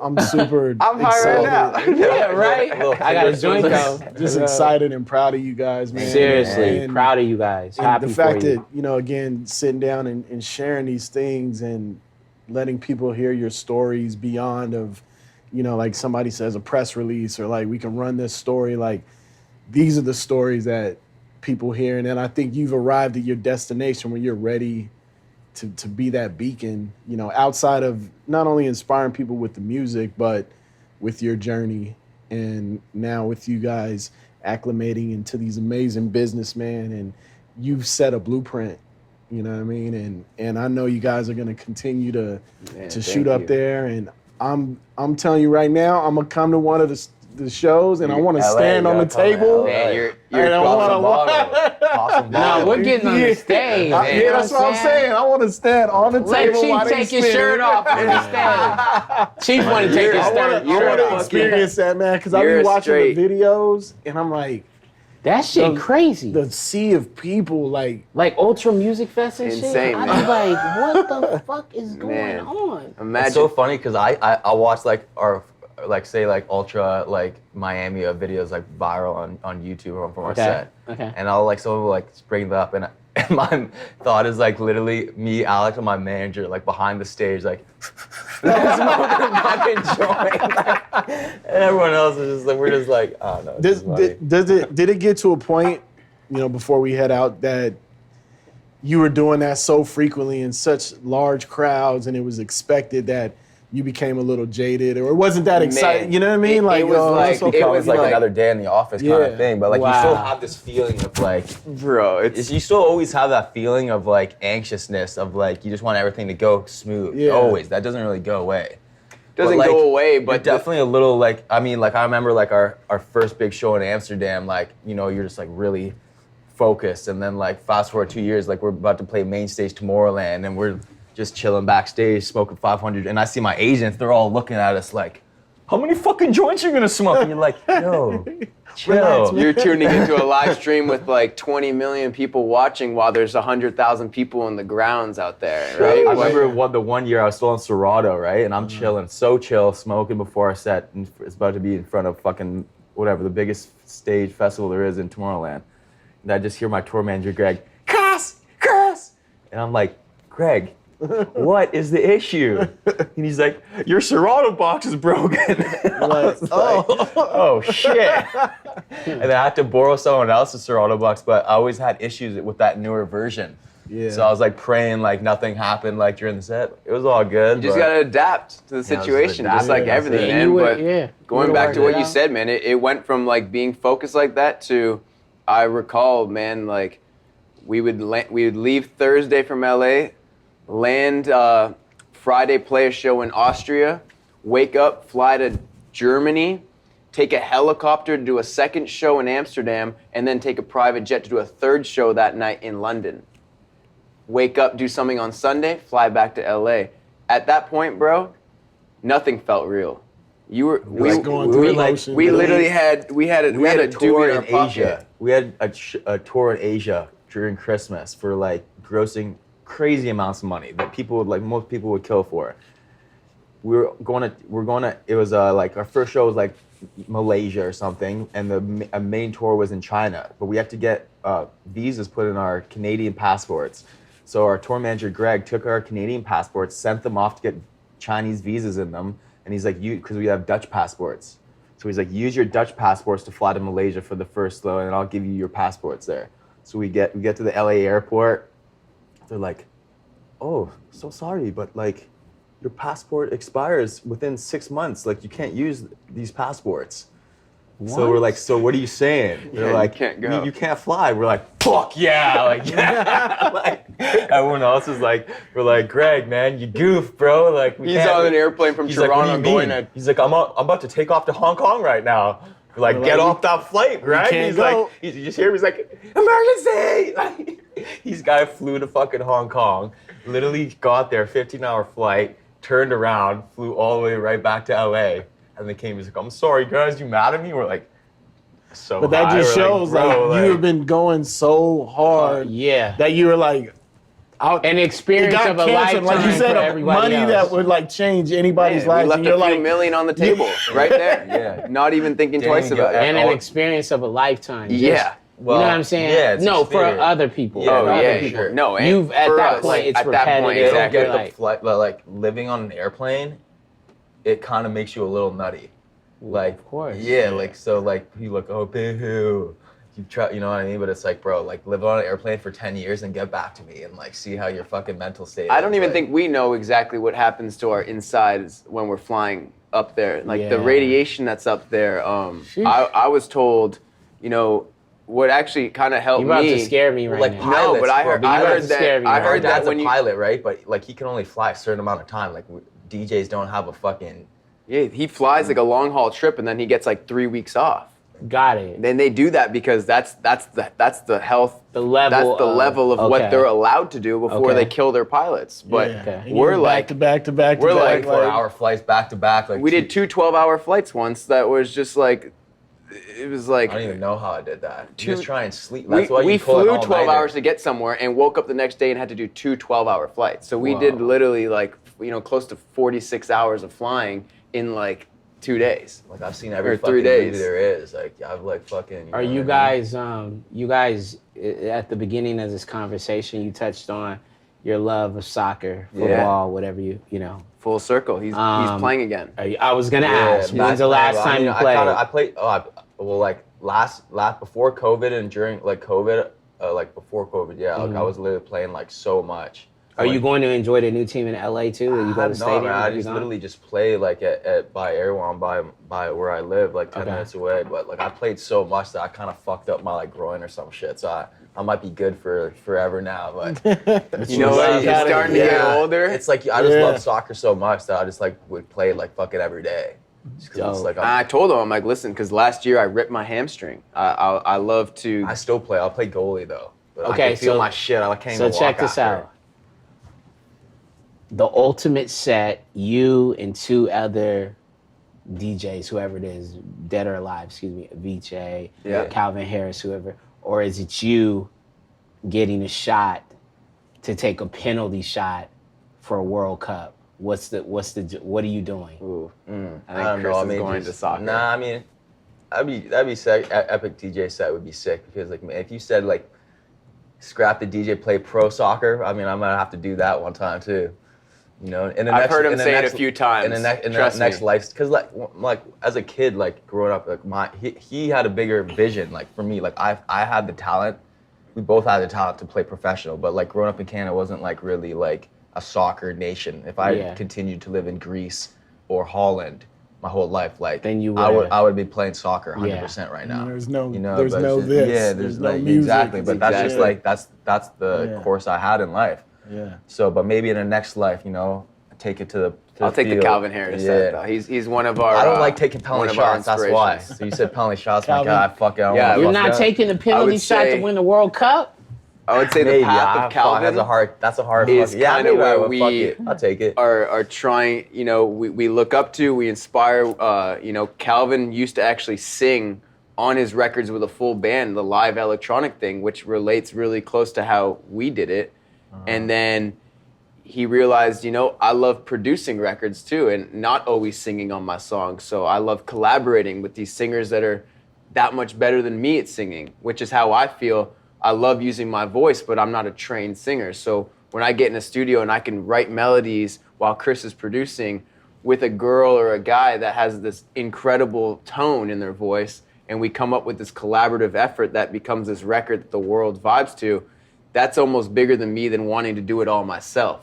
S1: I'm super
S3: I'm high right
S1: excited.
S3: now.
S2: Yeah, right. I got a joint though.
S1: Just excited and proud of you guys, man.
S2: Seriously,
S1: And-
S2: proud of you guys.
S1: and
S2: Happy
S1: the fact
S2: for you.
S1: that, you know, again, sitting down and sharing these things and letting people hear your stories beyond of, you know, like somebody says a press release or like we can run this story. Like these are the stories that people hear. And then I think you've arrived at your destination when you're ready to be that beacon, you know, outside of not only inspiring people with the music, but with your journey. And now with you guys acclimating into these amazing businessmen, and you've set a blueprint, you know what I mean? And I know you guys are going to continue to shoot up there. And I'm telling you right now, I'm going to come to one of the shows and I want to
S4: LA,
S1: stand on the
S4: you gotta come to
S1: table.
S4: LA.
S3: Man, you're
S1: And I wanna
S4: Awesome
S2: No,
S4: bottle.
S2: we're getting on the stage.
S1: Yeah,
S2: you know
S1: that's what I'm
S2: saying.
S1: saying. I want to stand on the
S2: Let
S1: table while
S2: Chief
S1: they
S2: take his
S1: spin.
S2: shirt off on the stage. Chief want to take his
S1: I
S2: shirt
S1: want to
S2: off.
S1: experience that, man, because I
S3: You're
S1: be watching
S3: straight.
S1: the videos and I'm like,
S2: That shit
S1: The-
S2: crazy.
S1: the sea of people, like,
S2: Like Ultra Music Fest and
S3: Insane,
S2: shit. I
S3: man.
S2: be like, what the fuck is going
S3: Man.
S2: on?
S3: Imagine.
S4: It's so funny because I watch like our like say like ultra like Miami videos like viral on YouTube or from our set.
S2: Okay.
S4: And I'll like someone will like bring that up and my thought is like literally me, Alex, and my manager like behind the stage like smoking fucking joint. And everyone else is just like we're just like oh no.
S1: did it get to a point, you know, before we head out that you were doing that so frequently in such large crowds and it was expected that you became a little jaded or it wasn't that exciting?
S3: Man,
S1: You know what I mean?
S3: it was like-
S1: it's okay.
S3: it
S4: It
S3: was
S4: was like
S3: like-
S4: another day in the office kind
S1: Yeah.
S4: of thing, but like you
S2: Wow.
S4: still have this feeling of like
S3: Bro, it's
S4: you still always have that feeling of like anxiousness of like you just want everything to go smooth.
S1: Yeah.
S4: Always. That doesn't really go away.
S3: doesn't
S4: But, like,
S3: go away,
S4: You're
S3: but
S4: definitely a little like I mean like I remember like our first big show in Amsterdam, like, you know, you're just like really focused and then like fast forward 2 years, like we're about to play main stage Tomorrowland and we're just chilling backstage smoking 500 and I see my agents, they're all looking at us like, how many fucking joints are you gonna smoke? And you're like, yo, chill.
S3: you're tuning into a live stream with like 20 million people watching while there's 100,000 people in the grounds out there, right?
S4: I remember the one year I was still in Serato, right? And I'm chilling, so chill, smoking before our set. And it's about to be in front of fucking whatever, the biggest stage festival there is in Tomorrowland. And I just hear my tour manager, Greg, cuss! And I'm like, Greg, what is the issue? And he's like, your Serato box is broken. And I was like, oh shit. And then I had to borrow someone else's Serato box, but I always had issues with that newer version.
S1: Yeah.
S4: So I was like praying like nothing happened like during the set. It was all good.
S3: You just
S4: but-
S3: gotta adapt to the
S4: just
S3: situation,
S4: adapt.
S3: just like
S1: Yeah,
S3: everything,
S1: that's it.
S3: man.
S2: You would-
S3: But
S2: yeah.
S3: going
S2: You
S3: back
S2: would
S3: to
S2: work
S3: what
S2: it
S3: you
S2: out.
S3: said, man, it went from like being focused like that to, I recall, man, like we would leave Thursday from LA, land Friday, play a show in Austria, wake up, fly to Germany, take a helicopter to do a second show in Amsterdam, and then take a private jet to do a third show that night in London. Wake up, do something on Sunday, fly back to LA. At that point, bro, nothing felt real. We
S1: Just going through the motions.
S3: we literally had
S4: we had a
S3: dude
S4: tour
S3: our
S4: in
S3: pocket.
S4: Asia. We had a tour in Asia during Christmas for like grossing crazy amounts of money that people would like most people would kill for. We're going to it was like our first show was like Malaysia or something, and the main tour was in China, but we had to get visas put in our Canadian passports. So our tour manager Greg took our Canadian passports, sent them off to get Chinese visas in them, and he's like, because we have Dutch passports. So he's like, use your Dutch passports to fly to Malaysia for the first slow, and I'll give you your passports there. So we get to the LA airport. They're like, oh, so sorry, but like your passport expires within 6 months. Like you can't use these passports. So we're like, so what are you saying? They're
S3: Yeah,
S4: like,
S3: you can't go.
S4: You can't fly. We're like, fuck yeah, like yeah. Like everyone else is like, we're like, Greg, man, you goof, bro. Like we
S3: He's
S4: can't.
S3: on an airplane from
S4: He's like, what do
S3: Toronto
S4: you
S3: going
S4: mean?
S3: to.
S4: He's like, I'm about to take off to Hong Kong right now. We're like, get off that flight, right?
S1: can't
S4: He's
S1: go.
S4: like, you just hear him. He's like, emergency! Like, this guy flew to fucking Hong Kong. Literally got there, 15-hour flight, turned around, flew all the way right back to LA. And they came, he's like, I'm sorry, guys, you mad at me? We're like, so
S1: But that
S4: high.
S1: just
S4: We're
S1: shows
S4: bro,
S1: like you have been going so hard
S2: Yeah.
S1: that you were like out.
S2: An
S1: It
S2: experience
S1: got
S2: of a
S1: canceled,
S2: lifetime
S1: like you said,
S2: for
S1: of
S2: everybody
S1: money
S2: else.
S1: that would like change anybody's
S3: We
S1: lives.
S3: left
S1: And
S3: a
S1: you're
S3: few
S1: like,
S3: million on the table right there.
S4: Yeah.
S3: Not even thinking
S4: Didn't
S3: twice
S4: even
S3: about
S4: get-
S3: it.
S2: And an experience of a lifetime. Just,
S3: Yeah.
S4: Well,
S2: you know what I'm saying?
S4: yeah, it's
S2: no, for
S4: experience.
S2: other people.
S4: Yeah,
S2: for
S3: Oh
S2: other
S3: yeah,
S2: people.
S3: sure. No, and
S2: You've at
S3: for
S2: that
S3: us,
S2: point, it's
S3: at that point,
S2: repetitive.
S4: You don't
S3: exactly.
S4: get
S2: Like-
S4: the flight, but like living on an airplane, it kind of makes you a little nutty. Like,
S2: of course.
S4: yeah, like so, like you look, oh, boo-hoo. You try, you know what I mean? But it's like, bro, like live on an airplane for 10 years and get back to me and like see how your fucking mental state.
S3: I don't
S4: is.
S3: even
S4: Like,
S3: think we know exactly what happens to our insides when we're flying up there. Like the
S2: Yeah.
S3: radiation that's up there. I was told, you know, what actually kind of helped
S2: You're about
S3: me.
S2: to scare me right
S4: like
S2: now.
S4: pilots,
S3: No, but I
S4: bro,
S3: heard,
S2: but
S3: I
S2: you're about
S3: heard
S2: to scare
S3: that.
S2: me
S3: I
S2: right
S3: heard
S2: now.
S3: that
S4: Dad's
S3: when
S4: a
S3: you.
S4: pilot, right? But like he can only fly a certain amount of time. Like DJs don't have a fucking.
S3: Yeah, he flies like a long haul trip and then he gets like 3 weeks off.
S2: Got it.
S3: Then they do that because that's the health.
S2: The level
S3: That's the
S2: of-
S3: level of what
S2: okay.
S3: they're allowed to do before
S2: Okay.
S3: they kill their pilots. But
S1: yeah.
S2: Okay.
S1: And
S3: we're
S1: you're
S3: like,
S1: back to back to back to
S3: we're
S1: back.
S3: like
S4: 4-hour flights back to back. Like
S3: we did 2 12-hour flights once. That was just like, it was like.
S4: I don't even know how I did that. You
S3: Two-
S4: just try and sleep.
S3: We,
S4: That's why you
S3: we
S4: pull an
S3: flew
S4: all-nighter.
S3: 12 hours to get somewhere and woke up the next day and had to do 2 12-hour flights. So we
S2: Wow.
S3: did literally like, you know, close to 46 hours of flying in like 2 days.
S4: Like I've seen every
S3: Or 3
S4: fucking
S3: days.
S4: movie there is. Like I've like fucking.
S2: Are
S4: know
S2: you
S4: what I mean?
S2: guys, you guys, at the beginning of this conversation, you touched on your love of soccer, football, whatever you know.
S3: Full circle. He's playing again.
S2: I was gonna ask,
S4: Yeah,
S2: when's the last time you played?
S4: I played. Well, like last before COVID and during like COVID, like before COVID, yeah. Like I was literally playing like so much.
S2: Are you going to enjoy the new team in LA too? That you go to
S4: No,
S2: stadium?
S4: man, I
S2: You
S4: just
S2: gone?
S4: literally just play like at by Erewhon by where I live, like 10
S2: Okay.
S4: minutes away. But like I played so much that I kind of fucked up my like groin or some shit. So I might be good for forever now. But
S3: You know what? You're starting to get older.
S4: It's like I just
S1: Yeah.
S4: love soccer so much that I just like would play like fucking every day. Just 'cause it's
S2: Dope.
S4: like
S3: I told him, I'm like, listen, because last year I ripped my hamstring. I love to.
S4: I still play. I'll play goalie though. But
S2: Okay,
S4: I can feel
S2: so-
S4: my shit. I can't
S2: So
S4: even
S2: check
S4: walk
S2: this
S4: after.
S2: out. The ultimate set, you and 2 other DJs, whoever it is, dead or alive, excuse me, Avicii,
S3: Yeah.
S2: Calvin Harris, whoever, or is it you getting a shot to take a penalty shot for a World Cup? What are you doing?
S3: Ooh, I think
S4: I don't
S3: Chris
S4: know.
S3: is
S4: Maybe
S3: going to
S4: just-
S3: soccer.
S4: Nah, I mean, that'd be sick. Epic DJ set would be sick because like if you said like scrap the DJ, play pro soccer. I mean, I might have to do that one time too. You know, in the
S3: I've
S4: next,
S3: heard him
S4: in the
S3: say it a
S4: next-
S3: few times.
S4: In the
S3: Trust
S4: next
S3: me.
S4: life, because like as a kid, like growing up, like he had a bigger vision. Like for me, like I had the talent. We both had the talent to play professional, but like growing up in Canada wasn't like really like a soccer nation. If I
S2: Yeah.
S4: continued to live in Greece or Holland my whole life, like
S2: Then you
S4: I
S2: would-
S4: would be playing soccer 100% right now.
S1: There's no,
S4: You know,
S1: there's
S4: but
S1: no
S4: it's just-
S1: this.
S4: Yeah,
S1: there's
S4: like
S1: no music.
S4: exactly. But that's just
S3: Exactly.
S4: like that's the
S1: Yeah.
S4: course I had in life.
S1: Yeah.
S4: So, but maybe in the next life, you know, take it to the.
S3: I'll take the
S4: field.
S3: Calvin Harris set, though. He's one of our.
S4: I don't like taking
S3: one
S4: penalty
S3: of our
S4: shots. That's why.
S3: inspirations.
S4: So you said penalty shots.
S1: Calvin.
S4: My God, fuck it. I don't
S3: Yeah,
S4: wanna
S2: You're
S4: fuck
S2: not
S4: that.
S2: taking the penalty
S3: would
S2: shot to
S3: say-
S2: win the World Cup?
S3: I would say
S4: Maybe,
S3: the path
S4: yeah,
S3: of Calvin
S4: That's a hard.
S3: is
S4: fucking- yeah,
S3: kinda
S4: maybe
S3: where
S4: fuck
S3: we
S4: it. I'll take it.
S3: are trying. You know, we look up to, we inspire. You know, Calvin used to actually sing on his records with a full band, the live electronic thing, which relates really close to how we did it. And then he realized, you know, I love producing records too and not always singing on my songs. So I love collaborating with these singers that are that much better than me at singing, which is how I feel. I love using my voice, but I'm not a trained singer. So when I get in a studio and I can write melodies while Chris is producing with a girl or a guy that has this incredible tone in their voice, and we come up with this collaborative effort that becomes this record that the world vibes to, that's almost bigger than me than wanting to do it all myself.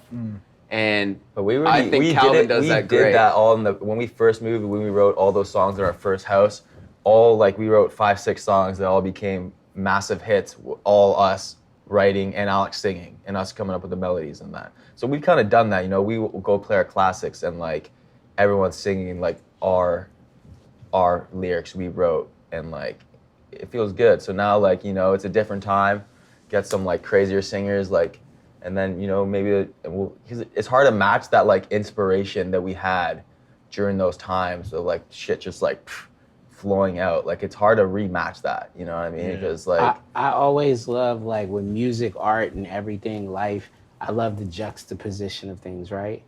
S3: And
S4: But we
S3: I think
S4: we
S3: Calvin
S4: did it,
S3: does
S4: we
S3: that
S4: did
S3: great.
S4: that all in the when we first moved, when we wrote all those songs in our first house. All like we wrote 5-6 songs that all became massive hits. All us writing and Alex singing and us coming up with the melodies and that. So we've kind of done that. You know, we will go play our classics and like everyone's singing like our lyrics we wrote and like it feels good. So now like you know it's a different time. Get some like crazier singers like. And then, you know, maybe because it's hard to match that like inspiration that we had during those times of like shit just like flowing out. Like it's hard to rematch that, you know what I mean? Because like
S2: I always love like with music, art, and everything, life. I love the juxtaposition of things, right?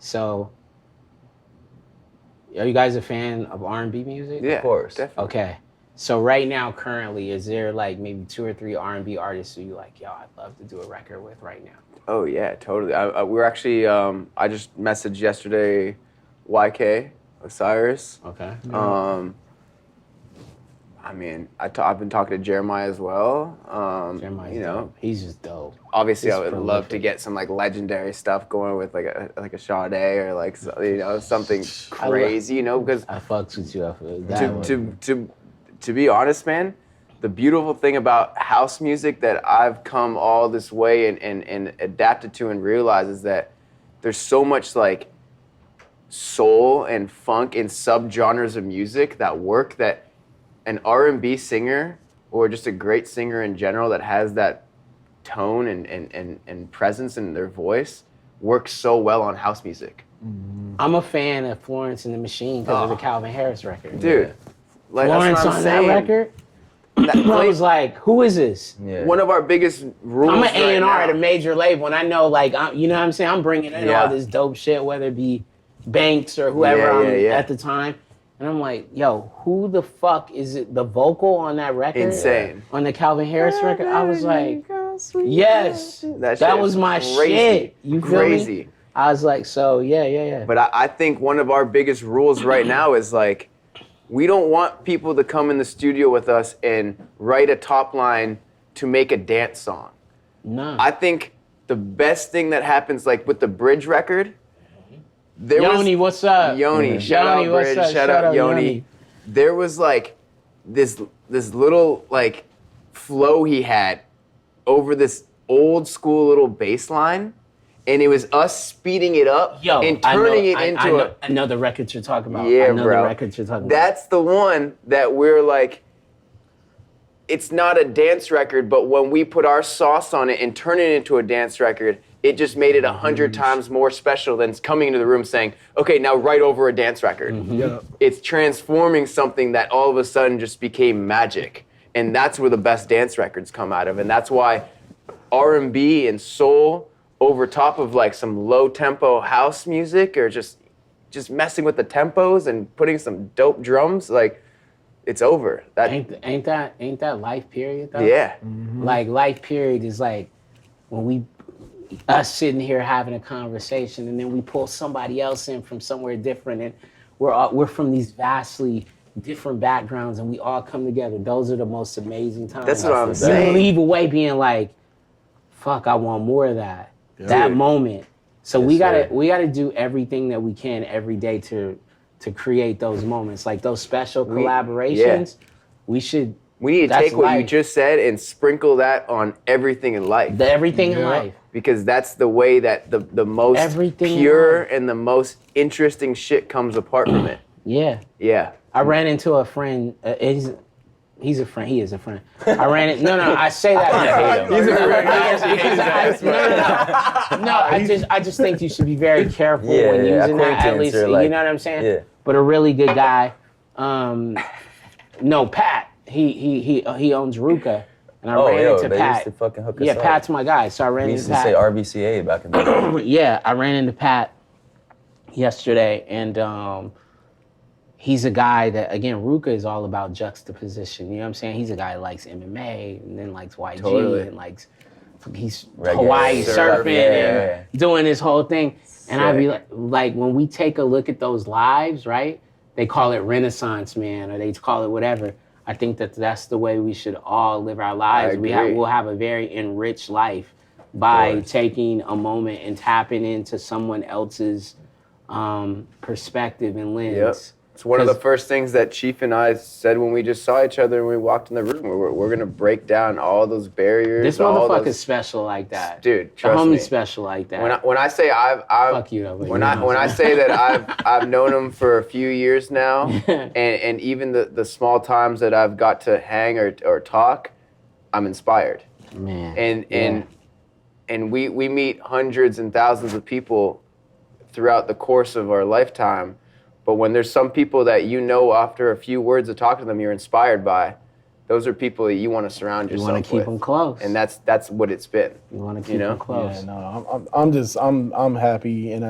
S2: So, are you guys a fan of R&B music?
S3: Yeah,
S4: of course.
S3: definitely.
S2: Okay. So right now, currently, is there like maybe 2 or 3 R&B artists who you like, yo, I'd love to do a record with right now?
S3: Oh yeah, totally. We're actually. I just messaged yesterday, YK Osiris.
S2: Okay.
S3: I mean, I've been talking to Jeremiah as well.
S2: Jeremiah's
S3: you know,
S2: dope. He's just dope.
S3: obviously
S2: He's
S3: I would love
S2: prolific.
S3: to get some like legendary stuff going with like a Sade or like something crazy, you know, because
S2: I fucks with you after that.
S3: to be honest, man, the beautiful thing about house music that I've come all this way and adapted to and realized is that there's so much like soul and funk and subgenres of music that work that an R&B singer or just a great singer in general that has that tone and presence in their voice works so well on house music.
S2: I'm a fan of Florence and the Machine because of the Calvin Harris record.
S3: Dude, like
S2: Florence
S3: that's what I'm
S2: on
S3: saying.
S2: that record, I was like, who is this?
S4: Yeah.
S3: One of our biggest rules
S2: I'm an A&R
S3: right
S2: at a
S3: now.
S2: major label, and I know, like, you know what I'm saying? I'm bringing in
S3: Yeah.
S2: all this dope shit, whether it be Banks or whoever
S3: Yeah.
S2: at the time. And I'm like, yo, who the fuck is it? The vocal on that record?
S3: Insane.
S2: On the Calvin Harris record? I was like, yes.
S3: That
S2: That
S3: shit
S2: was
S3: is
S2: my
S3: crazy.
S2: shit. You feel
S3: Crazy.
S2: me? I was like, so, yeah.
S3: But I think one of our biggest rules right now is like, we don't want people to come in the studio with us and write a top line to make a dance song.
S2: Nah.
S3: I think the best thing that happens, like with the Bridge record, there
S2: Yoni,
S3: was
S2: what's up?
S3: Yoni, shout
S2: Yoni,
S3: out
S2: what's
S3: Bridge,
S2: up?
S3: shout out Yoni. There was like this little like flow he had over this old school little bass line, and it was us speeding it up
S2: Yo,
S3: and turning it into
S2: I know the records you're talking about.
S3: Yeah,
S2: I know
S3: bro.
S2: the records you're talking about.
S3: That's the one that we're like, it's not a dance record, but when we put our sauce on it and turn it into a dance record, it just made it 100 times more special than coming into the room saying, okay, now write over a dance record.
S1: Yeah.
S3: It's transforming something that all of a sudden just became magic. And that's where the best dance records come out of. And that's why R&B and soul over top of like some low tempo house music or just messing with the tempos and putting some dope drums, like it's over. That
S2: Ain't that life period though?
S3: yeah.
S2: Like life period is like when us sitting here having a conversation and then we pull somebody else in from somewhere different and we're from these vastly different backgrounds and we all come together. Those are the most amazing times.
S3: That's what I'm
S2: You
S3: saying.
S2: leave away being like, fuck, I want more of that. That
S3: Dude.
S2: moment. So
S4: Yes,
S2: we
S4: sir.
S2: gotta do everything that we can every day to create those moments. Like those special collaborations. We should
S3: We need to
S2: That's
S3: take what you
S2: life.
S3: just said and sprinkle that on everything in life.
S2: everything in
S1: Yeah.
S2: life.
S3: Because that's the way that the most
S2: Everything in
S3: pure
S2: life.
S3: and the most interesting shit comes apart from it.
S2: Yeah.
S3: Yeah.
S2: I ran into a friend. He's a friend. He is a friend. I ran it. No. I say that.
S1: He's a friend.
S2: I just think you should be very careful
S4: Yeah,
S2: when
S4: yeah,
S2: using that. At
S4: acquaintance
S2: least
S4: or
S2: you
S4: like-
S2: know what I'm saying.
S4: yeah.
S2: But a really good guy. No, Pat. He owns Ruka, and I
S4: Oh,
S2: ran
S4: yo,
S2: into
S4: they
S2: Pat.
S4: used to fucking hook us
S2: Yeah,
S4: up.
S2: Pat's my guy. So I ran
S4: We
S2: into
S4: used to
S2: Pat.
S4: say RBCA back in the day.
S2: Yeah, I ran into Pat yesterday, and he's a guy that, again, Ruka is all about juxtaposition. You know what I'm saying? He's a guy that likes MMA and then likes YG
S3: Totally.
S2: and he's
S4: Reggae,
S2: Hawaii
S3: surf,
S2: surfing
S4: yeah.
S2: and doing this whole thing. And I'd be
S3: Sick.
S2: like, when we take a look at those lives, right? They call it Renaissance Man or they call it whatever. I think that's the way we should all live our lives.
S3: agree.
S2: We'll have a very enriched life by
S4: course.
S2: taking a moment and tapping into someone else's perspective and lens.
S3: Yep. It's one of the
S2: 'Cause-
S3: first things that Chief and I said when we just saw each other and we walked in the room. We're gonna break down all those barriers.
S2: This
S3: all
S2: motherfucker's
S3: those,
S2: special like that.
S3: dude.
S2: The
S3: Trust
S2: homie's
S3: me.
S2: special like that.
S3: When I say I've
S2: Fuck you though. but
S3: when
S2: you
S3: I
S2: know
S3: when
S2: what
S3: I
S2: I'm
S3: say that I've known him for a few years now, and even the small times that I've got to hang or talk, I'm inspired.
S2: saying. Man.
S3: And we meet hundreds and thousands of people throughout the course of our lifetime, But when there's some people that you know after a few words of talking to them, you're inspired by, those are people that you want to surround yourself with.
S2: You want to keep them close.
S3: And that's what it's been.
S2: You want to keep them close.
S1: Yeah, no, I'm happy, and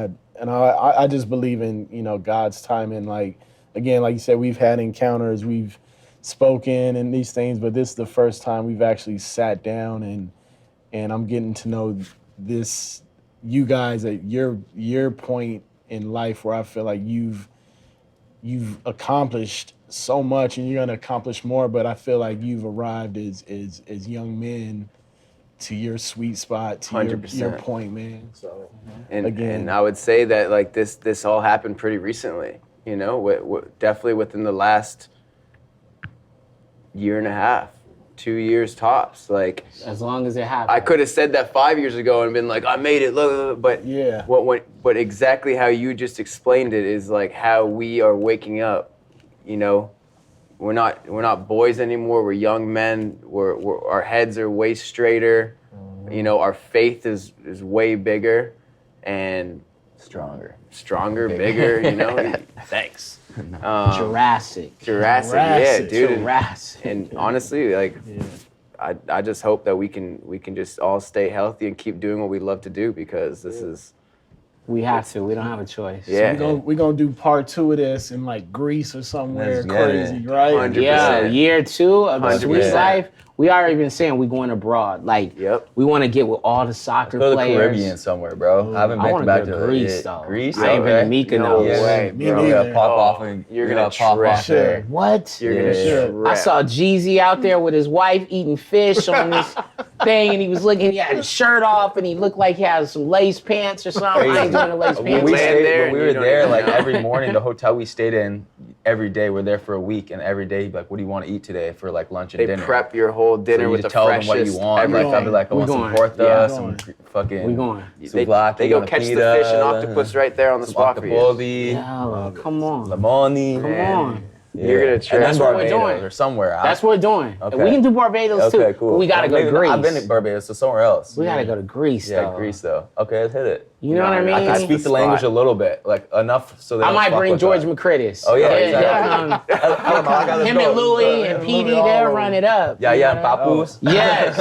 S1: I just believe in, you know, God's timing. Like, again, like you said, we've had encounters, we've spoken and these things, but this is the first time we've actually sat down and I'm getting to know you guys at your point in life where I feel like you've accomplished so much and you're gonna accomplish more, but I feel like you've arrived as young men to your sweet spot, to
S3: 100%.
S1: your point, man. So
S3: and I would say that like this all happened pretty recently, you know, definitely within the last year and a half, 2 years tops. Like,
S2: As long as it happens.
S3: I could have said that 5 years ago and been like, I made it, look, but
S1: yeah.
S3: But exactly how you just explained it is like how we are waking up. You know, we're not boys anymore. We're young men. Our heads are way straighter.
S1: Mm-hmm.
S3: You know, our faith is way bigger and
S4: Stronger.
S3: bigger. You know, thanks.
S2: Jurassic.
S3: Yeah, dude.
S2: Jurassic.
S3: And honestly, like, I just hope that we can just all stay healthy and keep doing what we love to do, because this is.
S2: We have to. We don't have a choice.
S3: Yeah.
S1: We're gonna do part 2 of this in like Greece or somewhere
S4: Let's get
S1: crazy,
S4: it.
S1: right?
S3: 100%.
S2: Yeah, year 2 of the sweet
S3: 100%.
S2: life. We already been saying we're going abroad. Like,
S3: Yep.
S2: we want to get with all the soccer
S4: Go to the
S2: players.
S4: Caribbean somewhere, bro. I haven't
S2: I
S4: been
S2: want
S4: back
S2: to
S4: to
S2: go to Greece,
S4: it.
S2: though.
S4: Greece?
S2: I ain't been to Mykonos.
S3: No
S4: Yeah,
S3: way,
S1: me
S3: bro.
S4: You
S1: neither.
S4: gotta pop
S3: Oh,
S4: off and
S3: you're
S4: you
S3: gonna
S4: gotta pop
S3: trip.
S4: off there.
S2: What?
S3: You're gonna
S4: Yeah.
S3: trip.
S2: I saw Jeezy out there with his wife eating fish on this thing, and he was looking, he had his shirt off, and he looked like he had some lace pants or something. I ain't doing the lace
S4: When
S2: pants.
S4: we
S3: land
S4: stayed,
S3: there
S4: when we
S3: and
S4: were
S3: you don't
S4: there
S3: even
S4: like
S3: know.
S4: every morning, the hotel we stayed in, every day we're there for a week, and every day he'd be like, what do you want to eat today for like lunch and
S3: They
S4: dinner?
S3: prep your whole dinner
S4: so you
S3: with the
S4: just tell them
S3: freshest
S4: what you want.
S3: everything.
S4: Like I'd be like, I
S2: We
S4: want some
S2: going.
S4: porta,
S2: Yeah.
S4: some fucking
S2: We going.
S4: souvlaki,
S3: They go
S4: on a
S3: catch the
S4: pita,
S3: fish and octopus right there on the
S4: some
S3: spot for you.
S4: octopoli,
S2: Yo, come on.
S4: limoni.
S2: Come
S3: Man.
S2: on.
S3: You're gonna
S4: And
S3: trip.
S4: then
S2: That's what we're
S4: Barbados
S2: doing.
S4: or somewhere.
S2: That's what we're doing.
S4: Okay.
S2: We can do Barbados too.
S4: Okay, cool.
S2: But we gotta
S4: Well,
S2: go to
S4: maybe
S2: Greece.
S4: I've been to Barbados, so somewhere else.
S2: We gotta go to Greece,
S4: Yeah,
S2: though.
S4: Greece though. Okay, let's hit it.
S2: You know what I mean?
S3: I
S4: I
S3: That's
S4: speak
S3: the
S4: the language
S3: spot.
S4: a little bit, like enough so that
S2: I might bring George McCrittis.
S4: Oh, yeah,
S2: He'll
S4: exactly.
S2: come. Him and Louie and PD, they'll run it up.
S4: Yeah, yeah, and Papoose.
S2: Yes.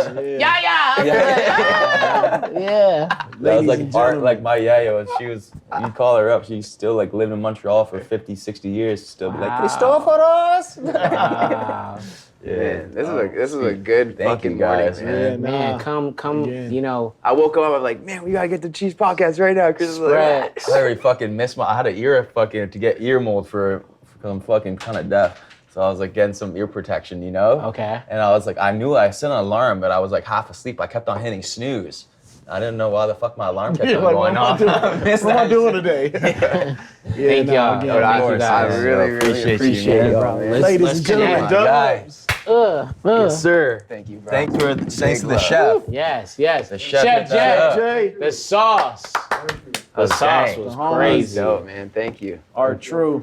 S2: Yeah.
S4: That was
S1: Ladies
S4: like
S1: and
S4: art,
S1: gentlemen.
S4: like my yayo, and she was, you call her up, she's still like living in Montreal for 50, 60 years, still be like,
S2: Wow.
S4: Christopheros!
S2: Wow.
S3: Man, this is a good
S4: Thank
S3: fucking
S4: you, guys,
S3: morning, man.
S1: Yeah,
S2: Man,
S1: nah.
S2: come,
S1: Again.
S2: you know,
S3: I woke up, I was like, man, we gotta get the Cheese podcast right now. Chris is like,
S2: spread.
S4: I already fucking missed I had an ear fucking to get ear mold because I'm fucking kind of deaf. So I was like getting some ear protection, you know?
S2: Okay.
S4: And I was like, I set an alarm, but I was like half asleep. I kept on hitting snooze. I didn't know why the fuck my alarm kept
S1: You're
S4: on
S1: like,
S4: going off.
S1: what am I doing today?
S2: Thank y'all.
S1: again,
S2: Thank
S3: I,
S2: you
S3: I
S2: guys.
S3: really appreciate
S2: it,
S3: it,
S2: bro.
S3: man.
S2: Let's-
S1: Ladies
S2: let's
S1: and gentlemen,
S2: connect.
S1: Dubs.
S4: Yes, sir.
S3: Thank you, bro.
S4: Thanks to the
S3: love.
S4: chef.
S2: Yes.
S4: The chef
S2: Chef
S4: hit that up.
S2: Jay.
S1: Jay,
S2: The sauce. The sauce
S4: dang.
S2: was
S1: The homies.
S2: crazy.
S3: Dope, man. Thank you.
S1: are true.